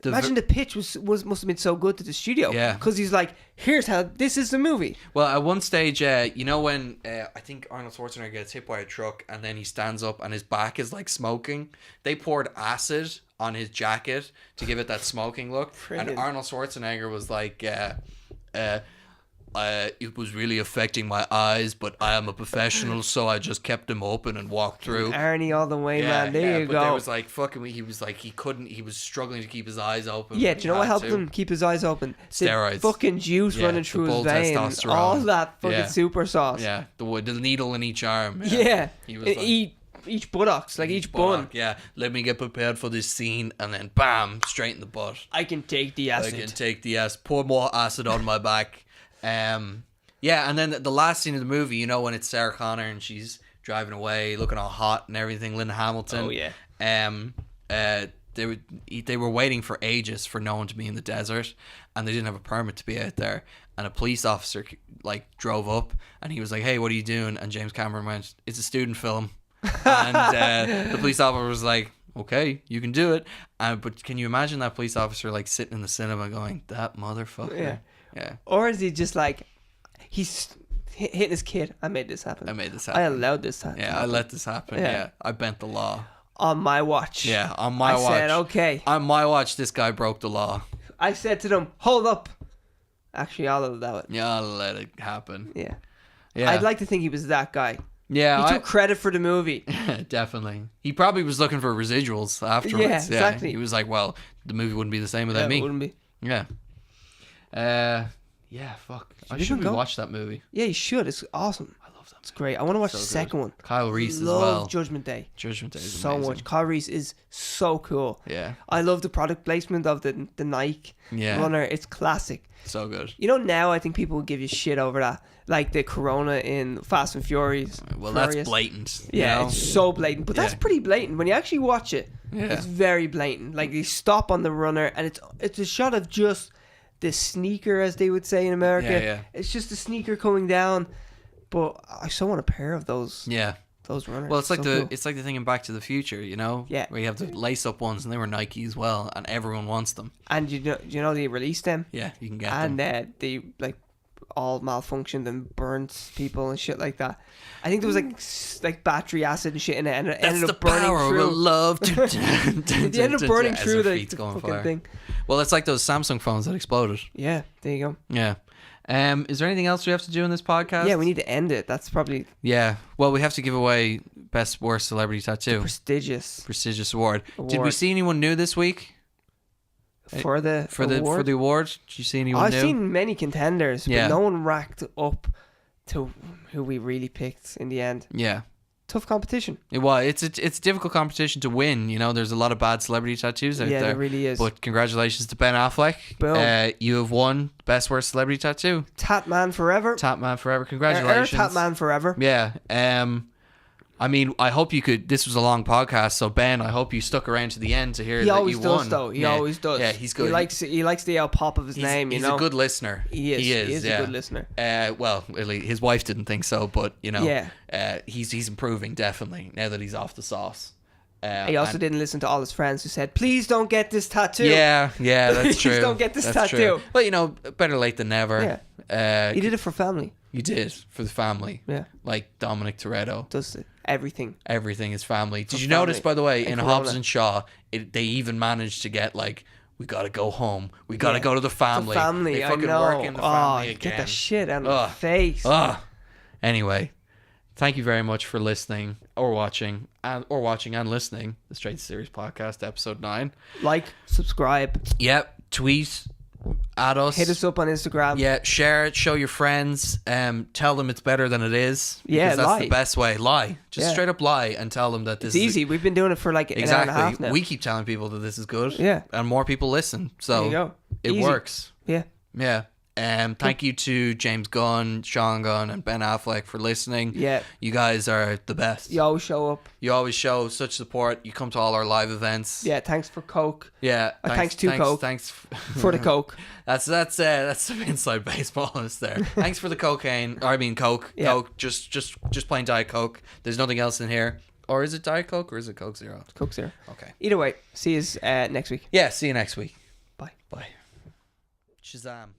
Imagine the pitch was must have been so good to the studio. Yeah. Because he's like, here's how this is the movie. Well, at one stage, you know when I think Arnold Schwarzenegger gets hit by a truck and then he stands up and his back is like smoking. They poured acid on his jacket to give it that smoking look. Brilliant. And Arnold Schwarzenegger was like, it was really affecting my eyes, but I am a professional, so I just kept them open and walked through. Arnie all the way, man. There you but go. there was like fucking. He was like he was struggling to keep his eyes open. Yeah, do you know what helped him keep his eyes open? Steroids. The fucking juice running through his veins. Testosterone. All that fucking super sauce. Yeah, the needle in each arm. Yeah. He was like, each buttocks, like each bun. Yeah, let me get prepared for this scene, and then bam, straight in the butt. I can take the acid. I can take the acid. Pour more acid on my back. Yeah, and then the last scene of the movie, you know, when it's Sarah Connor and she's driving away, looking all hot and everything. Linda Hamilton. Oh yeah. They were waiting for ages for no one to be in the desert, and they didn't have a permit to be out there. And a police officer like drove up, and he was like, "Hey, what are you doing?" And James Cameron went, "It's a student film." And the police officer was like, "Okay, you can do it." But can you imagine that police officer like sitting in the cinema going, "That motherfucker." Yeah. Or is he just like, he's hitting his kid? I made this happen. I allowed this to happen. Yeah, I let this happen. Yeah. I bent the law. On my watch. Yeah, on my watch. I said, okay. On my watch, this guy broke the law. I said to them, hold up. Actually, I'll allow it. Yeah, I'll let it happen. Yeah. Yeah. I'd like to think he was that guy. Yeah. He took credit for the movie. Definitely. He probably was looking for residuals afterwards. Yeah, exactly. He was like, well, the movie wouldn't be the same without me. It wouldn't be. Yeah. Yeah, fuck. I should watch that movie. Yeah, you should. It's awesome. I love that. It's great. I want to watch the second one. Kyle Reese as well. Love Judgment Day. Judgment Day is so amazing. much. Kyle Reese is so cool. Yeah. I love the product placement of the Nike runner. It's classic. So good. You know, now I think people will give you shit over that. Like the Corona in Fast and Furious. Well, that's blatant. Yeah, you know? it's so blatant. But that's pretty blatant. When you actually watch it, Yeah. It's very blatant. Like, you stop on the runner, and it's a shot of just the sneaker, as they would say in America. Yeah. It's just the sneaker coming down. But I so want a pair of those. Yeah. Those runners. Well, it's like cool. it's like the thing in Back to the Future, you know? Yeah. Where you have the lace up ones, and they were Nike as well, and everyone wants them. And you know they released them. Yeah, you can get them. them. And they like all malfunctioned and burnt people and shit like that. I think there was like battery acid and shit in it, and it ended up burning through. We'll love to. It ended up burning through the fucking thing. Well, it's like those Samsung phones that exploded. Yeah, there you go. Yeah. Is there anything else we have to do in this podcast? Yeah, we need to end it. That's probably... Yeah. Well, we have to give away Best Worst Celebrity Tattoo. Prestigious award. Did we see anyone new this week? For the award? Did you see anyone new? I've seen many contenders, but no one racked up to who we really picked in the end. Yeah. Tough competition. It's a difficult competition to win. You know, there's a lot of bad celebrity tattoos out there. Yeah, there really is. But congratulations to Ben Affleck. Boom. You have won Best Worst Celebrity Tattoo. Tatman forever. Congratulations. Tatman forever. Yeah. I mean, I hope you could. This was a long podcast, so Ben, I hope you stuck around to the end to hear that you won. He always does, though. He always does. Yeah, he's good. He likes the pop of his name. He's a good listener. He is a good listener. Well, his wife didn't think so, but you know, yeah. He's improving definitely now that he's off the sauce. He also didn't listen to all his friends who said, "Please don't get this tattoo." Yeah, that's true. Please don't get this tattoo. True. Well, you know, better late than never. Yeah. He did it for family. You did for the family. Yeah. Like Dominic Toretto. Does it. Everything is family. Did you notice, by the way, in Hobbs and Shaw, they even managed to get like, we gotta go home. We gotta go to the family. They fucking work in the family again. Get the shit out of my face. Anyway, thank you very much for listening or watching and listening. The Straight to Series Podcast, episode 9. Like, subscribe. Yep. Tweet at us. Hit us up on Instagram. Yeah, share it, show your friends, tell them it's better than it is. Yeah, that's the best way. Lie. Just straight up lie and tell them that this is easy. We've been doing it for like an hour and a half now. We keep telling people that this is good. Yeah. And more people listen. So there you go. It works. Yeah. Yeah. Thank you to James Gunn, Sean Gunn, and Ben Affleck for listening. Yeah. You guys are the best. You always show up. You always show such support. You come to all our live events. Yeah, thanks for Coke. Yeah. Thanks to Coke. Thanks for the Coke. That's some inside baseball is there. Thanks for the cocaine. Or I mean Coke. Yeah. Coke. Just plain Diet Coke. There's nothing else in here. Or is it Diet Coke or is it Coke Zero? Coke Zero. Okay. Either way, see you next week. Yeah, see you next week. Bye. Bye. Shazam.